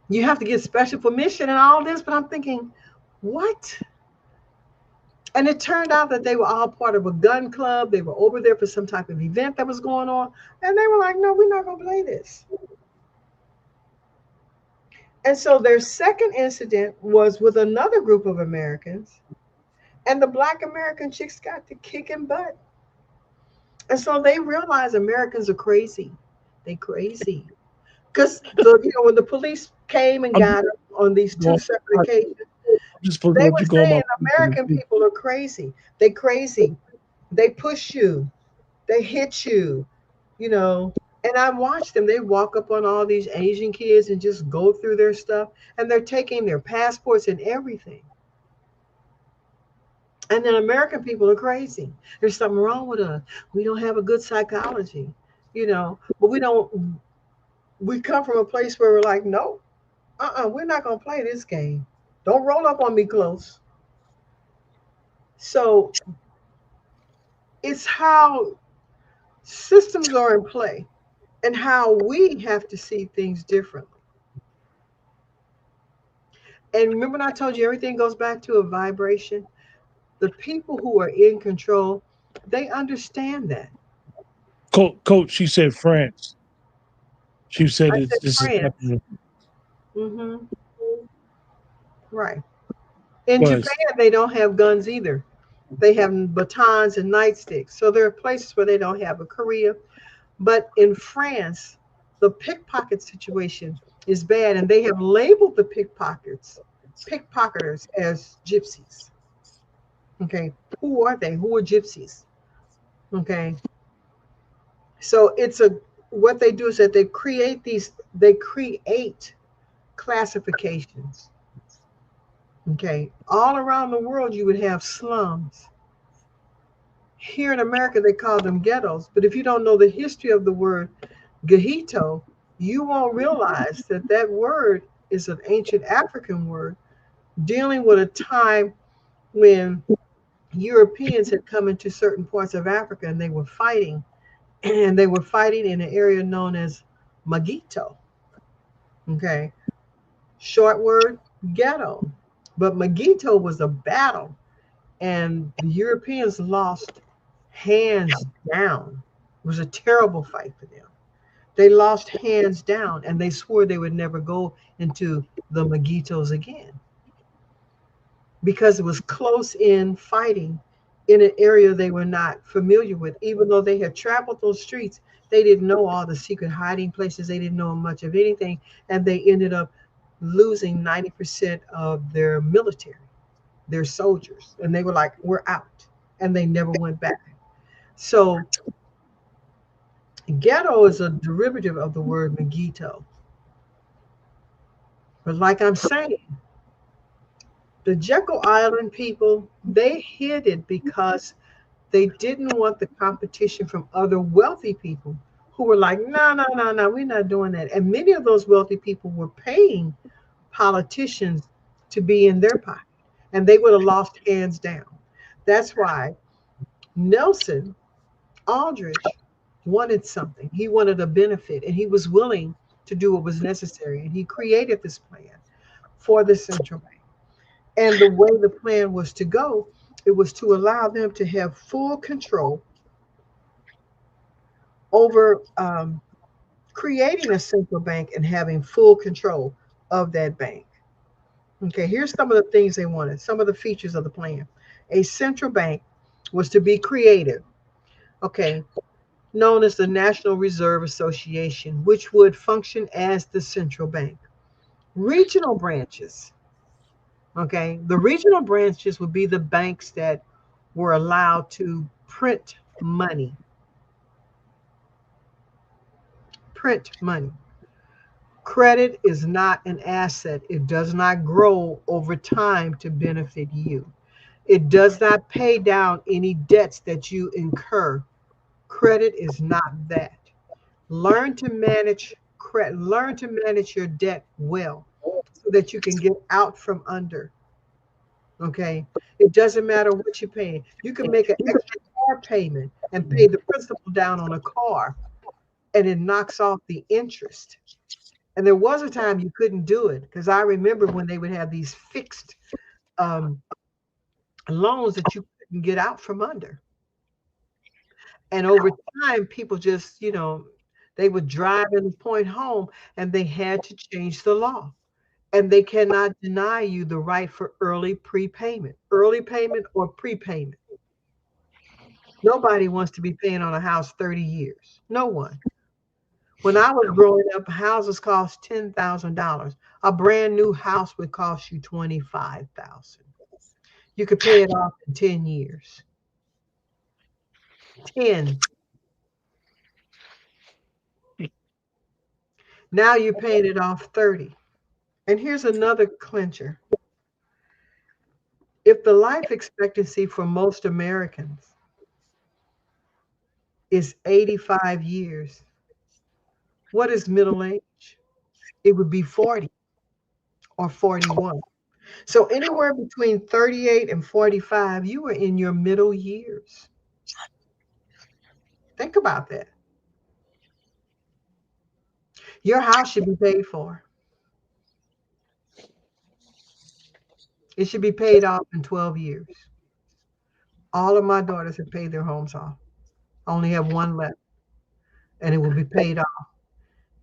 You have to get special permission and all this, but I'm thinking, what? And it turned out that they were all part of a gun club. They were over there for some type of event that was going on. And they were like, no, we're not going to play this. And so their second incident was with another group of Americans. And the Black American chicks got to kicking butt. And so they realized Americans are crazy. They crazy. Because when the police came and
I'm
got them on these two separate occasions,
just supposed to
they
let
were
you go
saying
about
American people are crazy. They crazy. They push you. They hit you. And I watched them. They walk up on all these Asian kids and just go through their stuff. And they're taking their passports and everything. And then American people are crazy. There's something wrong with us. We don't have a good psychology, but we come from a place where we're like, no, we're not going to play this game. Don't roll up on me close. So it's how systems are in play and how we have to see things differently. And remember when I told you everything goes back to a vibration? The people who are in control, they understand that.
Coach, she said France. She said
I
it's
said
this is
France.
happening.
Hmm. Right. In
Was
Japan, they don't have guns either. They have batons and nightsticks. So there are places where they don't have a Korea. But in France, the pickpocket situation is bad, and they have labeled the pickpocketers as gypsies. Okay, who are they? Who are gypsies? Okay, so what they do is that they create classifications. Okay, all around the world you would have slums. Here in America, they call them ghettos. But if you don't know the history of the word, Gahito, you won't realize that that word is an ancient African word dealing with a time when Europeans had come into certain parts of Africa and they were fighting, and they were fighting in an area known as Magito. Okay, short word, ghetto. But Magito was a battle, and the Europeans lost hands down. It was a terrible fight for them. They lost hands down, and they swore they would never go into the Magitos again because it was close in fighting in an area they were not familiar with. Even though they had traveled those streets, they didn't know all the secret hiding places. They didn't know much of anything, and they ended up losing 90% of their military, their soldiers, and they were like, "We're out," and they never went back. So ghetto is a derivative of the word Megito. But like I'm saying, the Jekyll Island people, they hid it because they didn't want the competition from other wealthy people who were like, no, no, no, no, we're not doing that. And many of those wealthy people were paying politicians to be in their pocket, and they would have lost hands down. That's why Nelson Aldrich wanted something. He wanted a benefit, and he was willing to do what was necessary. And he created this plan for the central bank. And the way the plan was to go, it was to allow them to have full control over creating a central bank and having full control of that bank. Okay, here's some of the things they wanted, some of the features of the plan. A central bank was to be created, okay, known as the National Reserve Association, which would function as the central bank. Regional branches, okay, the regional branches would be the banks that were allowed to print money. Print money. Credit is not an asset. It does not grow over time to benefit you. It does not pay down any debts that you incur. Credit is not that. Learn to manage credit. Learn to manage your debt well so that you can get out from under. Okay. It doesn't matter what you're paying. You can make an extra car payment and pay the principal down on a car, and it knocks off the interest. And there was a time you couldn't do it because I remember when they would have these fixed um, loans that you couldn't get out from under. And over time, people just, they would drive and point home, and they had to change the law. And they cannot deny you the right for early payment or prepayment. Nobody wants to be paying on a house 30 years. No one. When I was growing up, houses cost $10,000. A brand new house would cost you 25,000. You could pay it off in 10 years. 10. Now you're paying it off 30. And here's another clincher. If the life expectancy for most Americans is 85 years, what is middle age? It would be 40 or 41. So anywhere between 38 and 45, you are in your middle years. Think about that. Your house should be paid for. It should be paid off in 12 years. All of my daughters have paid their homes off. I only have one left, and it will be paid off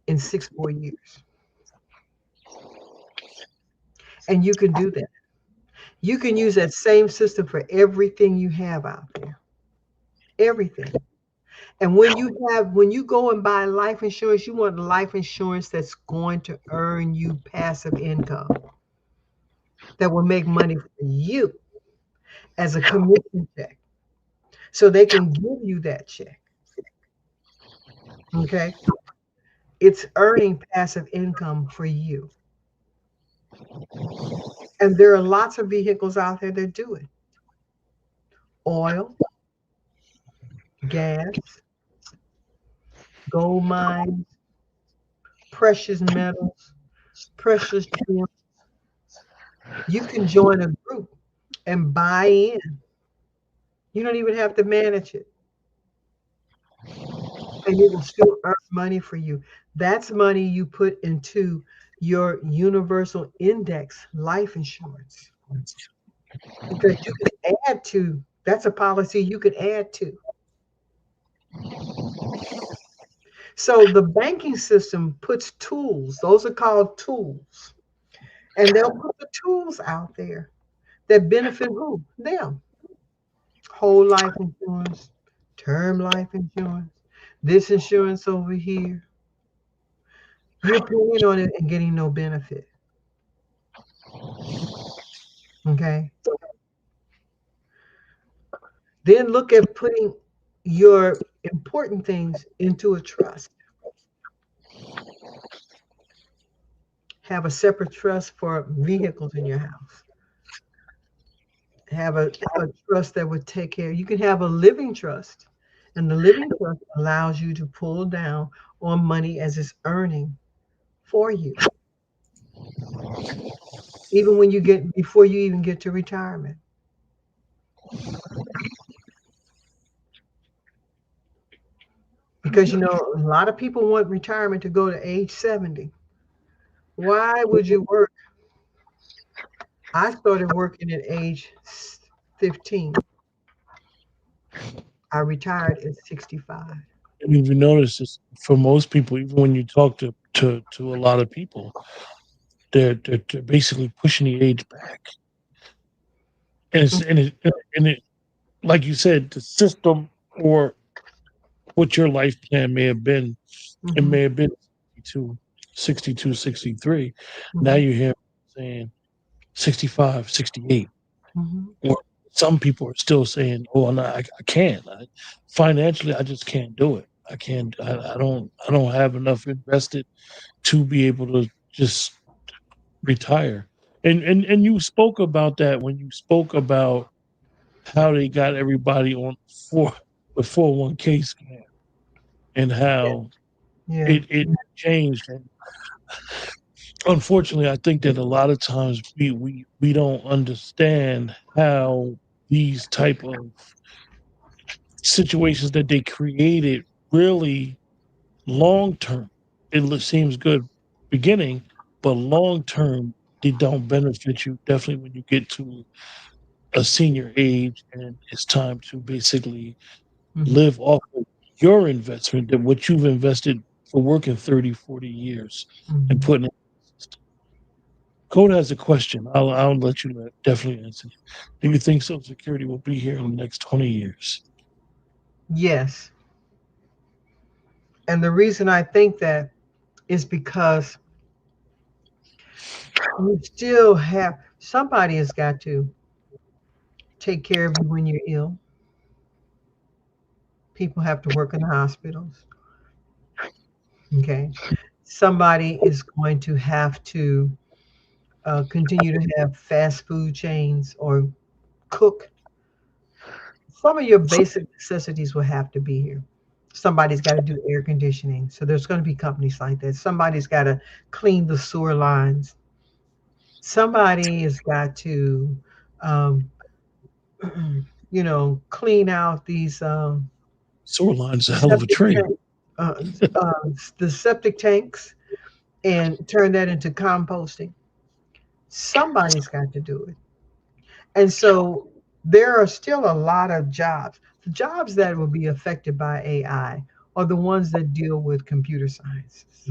in 6 more years. And you can do that. You can use that same system for everything you have out there. Everything. And when you go and buy life insurance, you want life insurance that's going to earn you passive income that will make money for you as a commission check. So they can give you that check. Okay. It's earning passive income for you. And there are lots of vehicles out there that do it. Oil, gas, gold mines, precious metals, precious gems. You can join a group and buy in. You don't even have to manage it, and it will still earn money for you. That's money you put into your universal index life insurance because you can add to. That's a policy you could add to. So the banking system puts tools, those are called tools, and they'll put the tools out there that benefit who? Them. Whole life insurance, term life insurance, this insurance over here. You're paying on it and getting no benefit. Okay. Then look at putting your important things into a trust. Have a separate trust for vehicles in your house. Have a trust that would take care. You can have a living trust, and the living trust allows you to pull down on money as it's earning for you, even when you get before you even get to retirement. Because a lot of people want retirement to go to age 70. Why would you work? I started working at age 15. I retired at 65.
And if you notice this, for most people, even when you talk to a lot of people, they're basically pushing the age back. And it, like you said, the system or what your life plan may have been, it
Mm-hmm.
may have been 62, 62, 63. Now
Mm-hmm.
you hear saying 65, 68.
Mm-hmm.
Or some people are still saying, "Oh, no, I can't. Financially, I just can't do it. I can't. I don't have enough invested to be able to just retire." And you spoke about that when you spoke about how they got everybody on the 401k scam and
Yeah.
how
Yeah.
it changed. And unfortunately, I think that a lot of times we don't understand how these type of situations that they created really long term. Seems good beginning, but long term they don't benefit you. Definitely when you get to a senior age and it's time to basically
Mm-hmm.
live off of your investment, that what you've invested for working 30, 40 years and
Mm-hmm.
putting it. Code has a question. I'll let you definitely answer. Do you think Social Security will be here in the next 20 years?
Yes. And the reason I think that is because you still have somebody has got to take care of you when you're ill. People have to work in the hospitals. Okay. Somebody is going to have to continue to have fast food chains or cook. Some of your basic necessities will have to be here. Somebody's got to do air conditioning. So there's going to be companies like that. Somebody's got to clean the sewer lines. Somebody has got to, um, clean out these
Sewer line's a hell of a
septic
trade.
tank, uh, uh, the septic tanks, and turn that into composting. Somebody's got to do it. And so there are still a lot of jobs. The jobs that will be affected by AI are the ones that deal with computer sciences.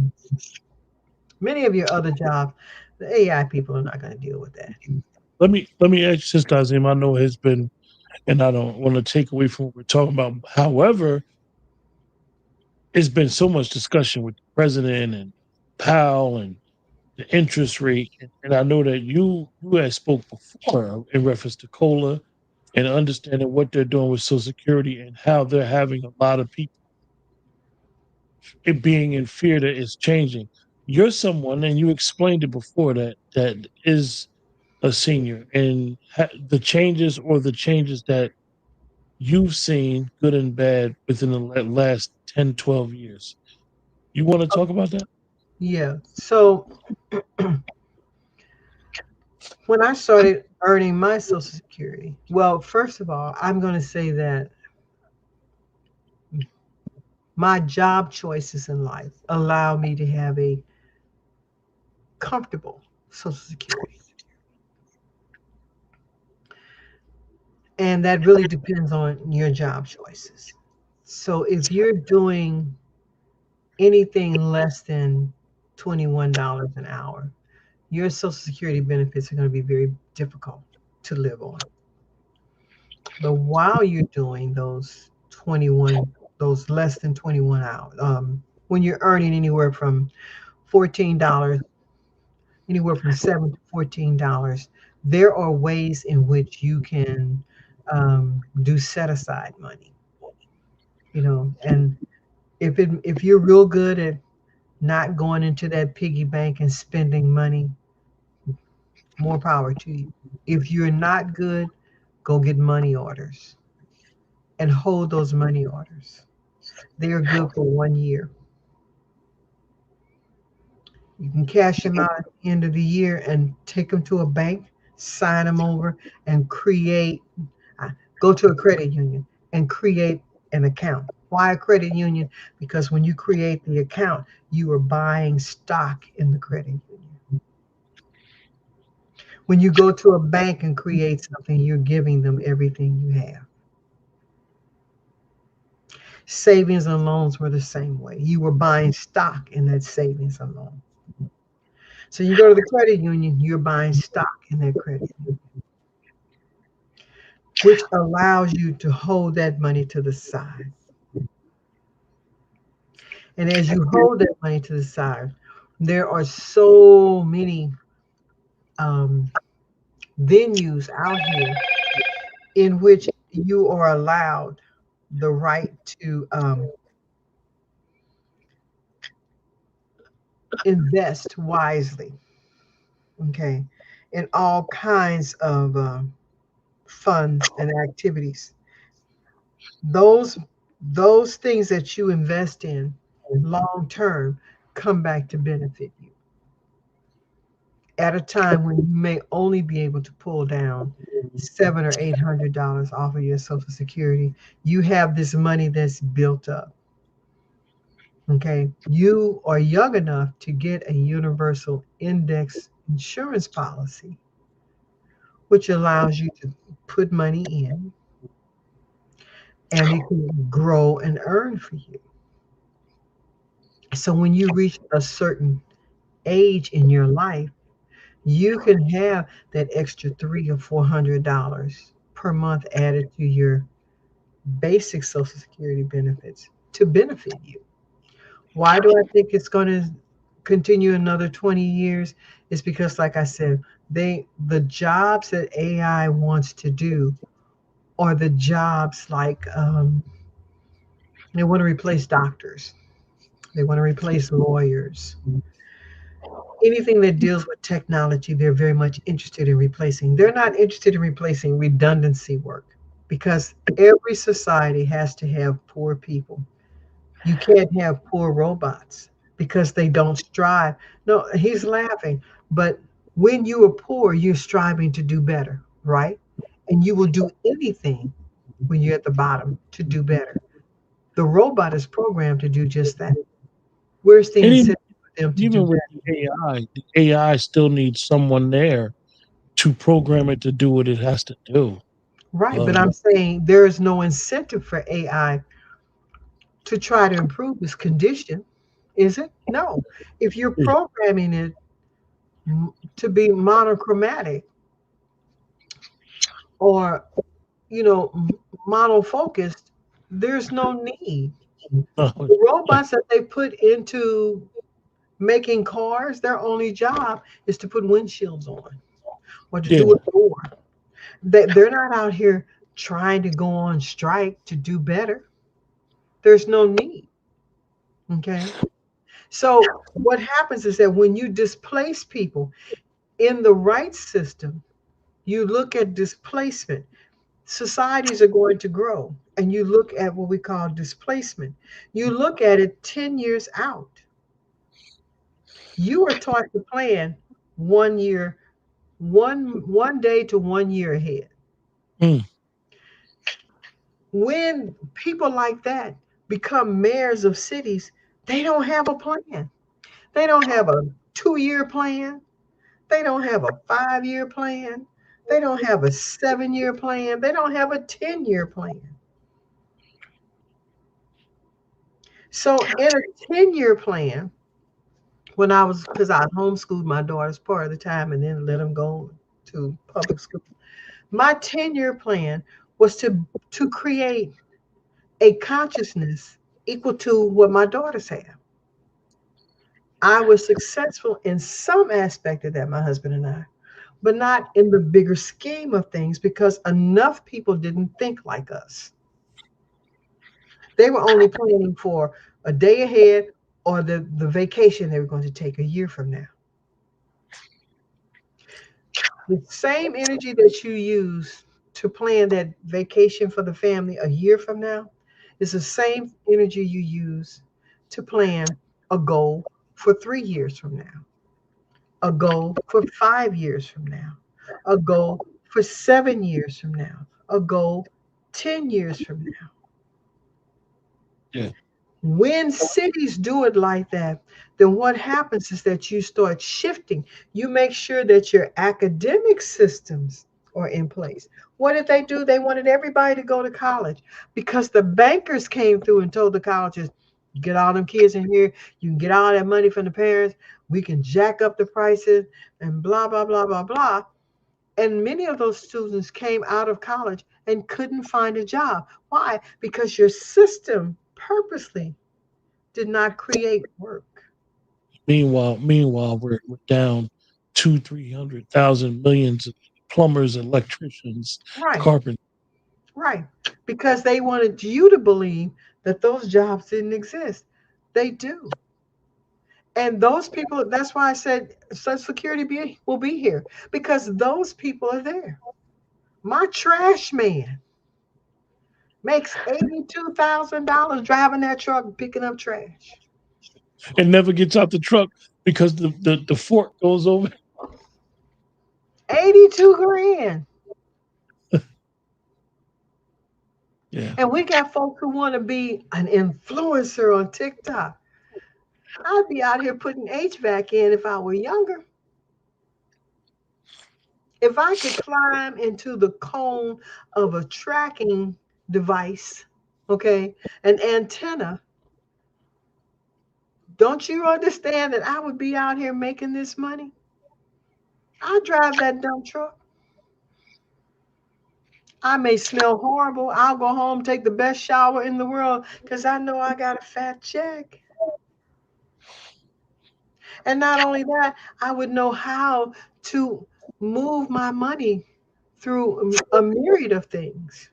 Many of your other jobs, the AI people are not going to deal with that.
Let me ask you, Sister Azim. I know it's been, and I don't want to take away from what we're talking about. However, it's been so much discussion with the president and Powell and the interest rate, and I know that you had spoke before in reference to cola and understanding what they're doing with Social Security and how they're having a lot of people it being in fear that it's changing. You're someone, and you explained it before that is a senior, and the changes that you've seen, good and bad, within the last 10, 12 years. You want to talk about that?
Yeah. So when I started earning my Social Security, well, first of all, I'm going to say that my job choices in life allow me to have a comfortable Social Security. And that really depends on your job choices. So if you're doing anything less than $21 an hour, your Social Security benefits are going to be very difficult to live on. But while you're doing those less than 21 hours, when you're earning $14, anywhere from $7 to $14, there are ways in which you can do set aside money, and if you're real good at not going into that piggy bank and spending money, more power to you. If you're not good, go get money orders and hold those money orders. They are good for 1 year. You can cash them out at the end of the year and take them to a bank, sign them over, and go to a credit union and create an account. Why a credit union? Because when you create the account, you are buying stock in the credit union. When you go to a bank and create something, you're giving them everything you have. Savings and loans were the same way. You were buying stock in that savings and loan. So you go to the credit union, you're buying stock in that credit union, which allows you to hold that money to the side. And as you hold that money to the side, there are so many um, venues out here in which you are allowed the right to invest wisely, okay, in all kinds of funds and activities. Those things that you invest in long term come back to benefit you at a time when you may only be able to pull down $700 or $800 off of your Social Security. You have this money that's built up. Okay, you are young enough to get a universal index insurance policy, which allows you to put money in and it can grow and earn for you. So when you reach a certain age in your life, you can have that extra $300 or $400 per month added to your basic Social Security benefits to benefit you. Why do I think it's going to continue another 20 years? Is because, like I said, the jobs that AI wants to do are the jobs like they want to replace doctors, they want to replace lawyers. Anything that deals with technology, they're very much interested in replacing. They're not interested in replacing redundancy work because every society has to have poor people. You can't have poor robots because they don't strive. No, he's laughing. But when you are poor, you're striving to do better, right? And you will do anything when you're at the bottom to do better. The robot is programmed to do just that. Where's the
And even,
incentive for them to do
even with
better?
the AI still needs someone there to program it to do what it has to do.
Right, but
Um,
I'm saying there is no incentive for AI to try to improve its condition, is it? No. If you're
yeah,
programming it to be monochromatic or monofocused, there's no need. The robots that they put into making cars, their only job is to put windshields on or to
yeah.
do a door. They're not out here trying to go on strike to do better. There's no need. Okay. So what happens is that when you displace people in the right system, you look at displacement. Societies are going to grow, and you look at what we call displacement. You look at it 10 years out. You are taught to plan 1 year, one day to 1 year ahead.
Mm.
When people like that become mayors of cities, they don't have a plan. They don't have a 2 year plan. They don't have a 5 year plan. They don't have a 7 year plan. They don't have a 10 year plan. So, in a 10 year plan, when I was, because I homeschooled my daughters part of the time and then let them go to public school, my 10 year plan was to create a consciousness equal to what my daughters have. I was successful in some aspect of that, my husband and I, but not in the bigger scheme of things because enough people didn't think like us. They were only planning for a day ahead or the vacation they were going to take a year from now. The same energy that you use to plan that vacation for the family a year from now is the same energy you use to plan a goal for 3 years from now, a goal for 5 years from now, a goal for 7 years from now, a goal 10 years from now.
Yeah.
When cities do it like that, then what happens is that you start shifting. You make sure that your academic systems are in place. What did they do? They wanted everybody to go to college because the bankers came through and told the colleges, get all them kids in here. You can get all that money from the parents. We can jack up the prices and blah, blah, blah, blah, blah. And many of those students came out of college and couldn't find a job. Why? Because your system purposely did not create work.
Meanwhile, we're down two, 300,000 millions of plumbers, electricians,
Right,
carpenters.
right. Because they wanted you to believe that those jobs didn't exist. They do. And those people, that's why I said Social Security will be here because those people are there. My trash man makes $82,000 driving that truck and picking up trash.
It never gets out the truck because the fork goes over.
82 grand.
Yeah.
And we got folks who want to be an influencer on TikTok. I'd be out here putting HVAC in if I were younger. If I could climb into the cone of a tracking device, okay, an antenna, don't you understand that I would be out here making this money? I drive that dump truck. I may smell horrible. I'll go home, take the best shower in the world because I know I got a fat check. And not only that, I would know how to move my money through a myriad of things.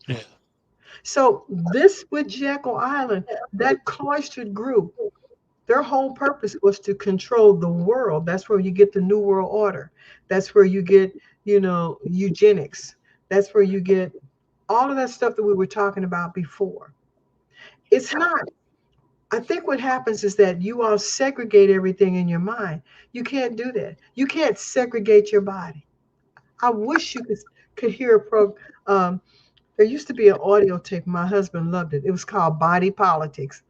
Yeah.
So this with Jekyll Island, that cloistered group, their whole purpose was to control the world. That's where you get the New World Order. That's where you get, eugenics. That's where you get all of that stuff that we were talking about before. It's not. I think what happens is that you all segregate everything in your mind. You can't do that. You can't segregate your body. I wish you could hear a there used to be an audio tape. My husband loved it. It was called Body Politics.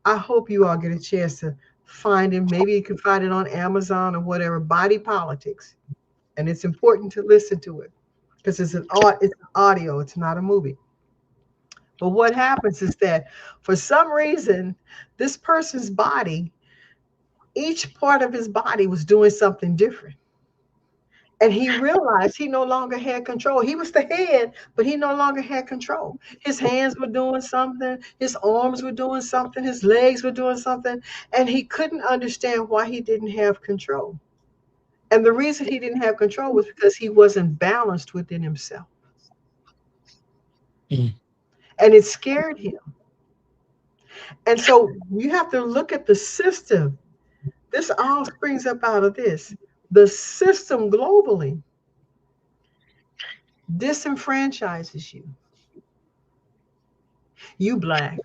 I hope you all get a chance to find it. Maybe you can find it on Amazon or whatever. Body Politics, and it's important to listen to it because it's an audio. It's not a movie. But what happens is that for some reason, this person's body, each part of his body was doing something different. And he realized he no longer had control. He was the head, but he no longer had control. His hands were doing something, his arms were doing something, his legs were doing something, and he couldn't understand why he didn't have control. And the reason he didn't have control was because he wasn't balanced within himself.
Mm.
And it scared him. And so you have to look at the system. This all springs up out of this. The system globally disenfranchises you. You black,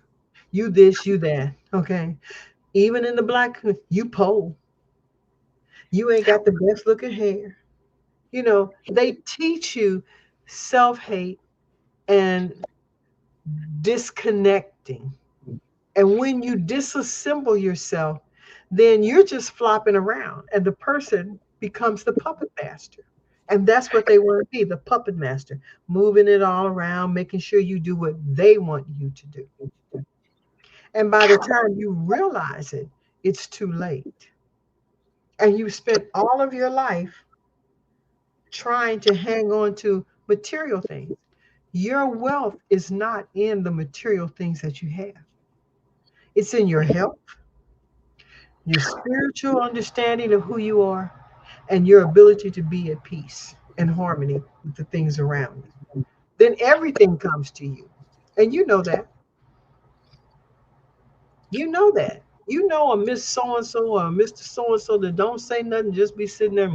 you this, you that. Okay. Even in the black, you poll. You ain't got the best looking hair. They teach you self hate and disconnecting. And when you disassemble yourself, then you're just flopping around, and the person becomes the puppet master. And that's what they want to be, the puppet master, moving it all around, making sure you do what they want you to do. And by the time you realize it, it's too late. And you spent all of your life trying to hang on to material things. Your wealth is not in the material things that you have, it's in your health, your spiritual understanding of who you are, and your ability to be at peace and harmony with the things around you. Then everything comes to you. And you know that. You know that. You know a Miss So and so or a Mr. So and so that don't say nothing, just be sitting there,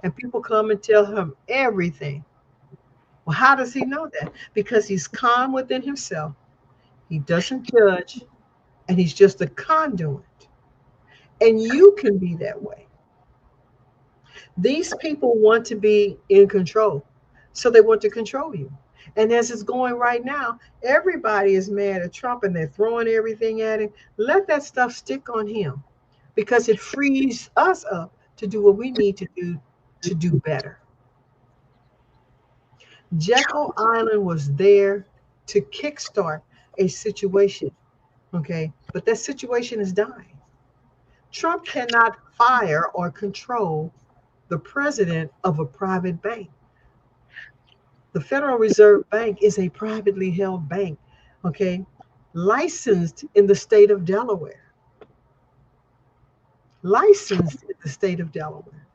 and people come and tell him everything. Well, how does he know that? Because he's calm within himself. He doesn't judge, and he's just a conduit. And you can be that way. These people want to be in control, so they want to control you. And as it's going right now, everybody is mad at Trump and they're throwing everything at him. Let that stuff stick on him because it frees us up to do what we need to do better. Jekyll Island was there to kickstart a situation, okay? But that situation is dying. Trump cannot fire or control the president of a private bank. The Federal Reserve Bank is a privately held bank, okay? Licensed in the state of Delaware. Licensed in the state of Delaware.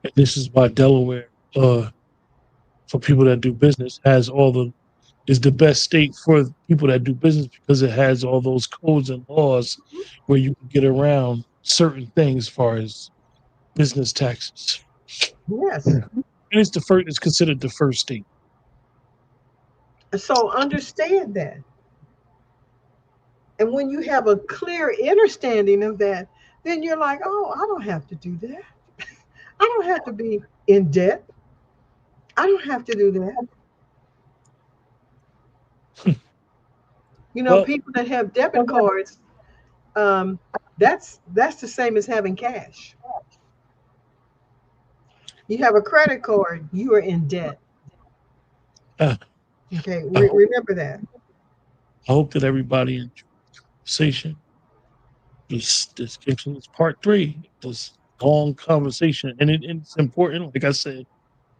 And this is why Delaware, for people that do business, is the best state for people that do business because it has all those codes and laws where you can get around certain things as far as business taxes.
Yes.
And it's considered the first state.
So understand that. And when you have a clear understanding of that, then you're like, oh, I don't have to do that. I don't have to be in debt. I don't have to do that.
Well,
People that have debit cards, that's the same as having cash. You have a credit card, you are in debt.
uh,
Okay,
I, hope,
remember that.
I hope that everybody enjoyed the conversation. This is part 3. This long conversation, and it's important. Like I said,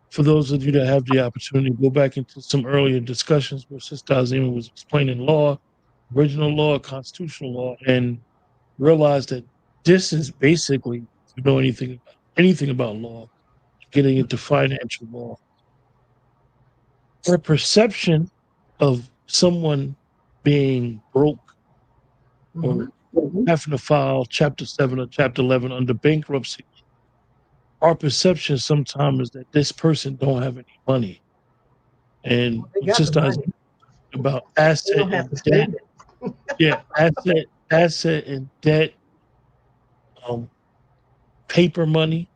for those of you that have the opportunity, go back into some earlier discussions where Sister Azima was explaining law, original law, constitutional law, and realize that this is basically, if you know anything about law, getting into financial law. Our perception of someone being broke
Mm-hmm.
or having to file Chapter 7 or Chapter 11 under bankruptcy, our perception sometimes is that this person don't have any money. And
They
it's
got the
just
money.
about
They
asset
don't have
and
to
debt.
spend it.
Yeah, asset and debt, um, paper money,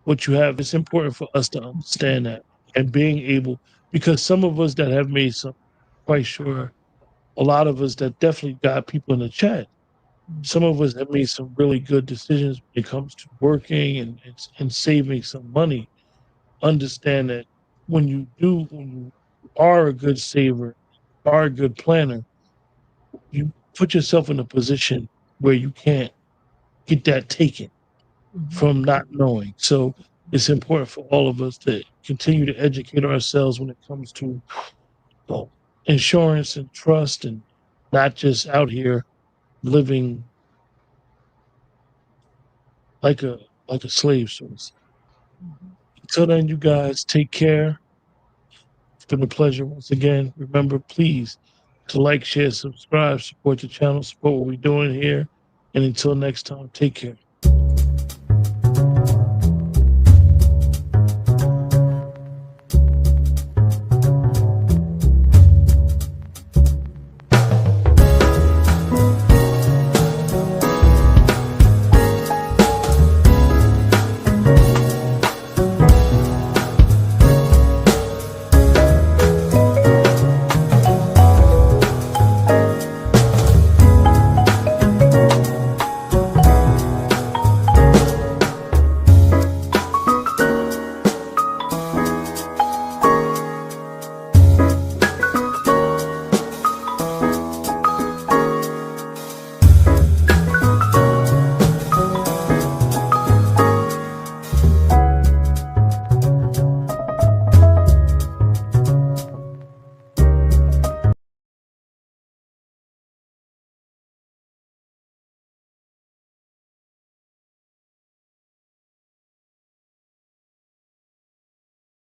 what you have. It's important for us to understand that and being able, because some of us that have made some, quite sure, a lot of us that definitely got people in the chat. Some of us have made some really good decisions when it comes to working and saving some money. Understand that when you are a good saver, are a good planner, you put yourself in a position where you can't get that taken
Mhm.
from not knowing. So it's important for all of us to continue to educate ourselves when it comes to well, insurance and trust, and not just out here living like a slave, so to speak. Until then, you guys take care. It's been a pleasure once again. Remember, please, to like, share, subscribe, support the channel, support what we're doing here. And until next time, take care.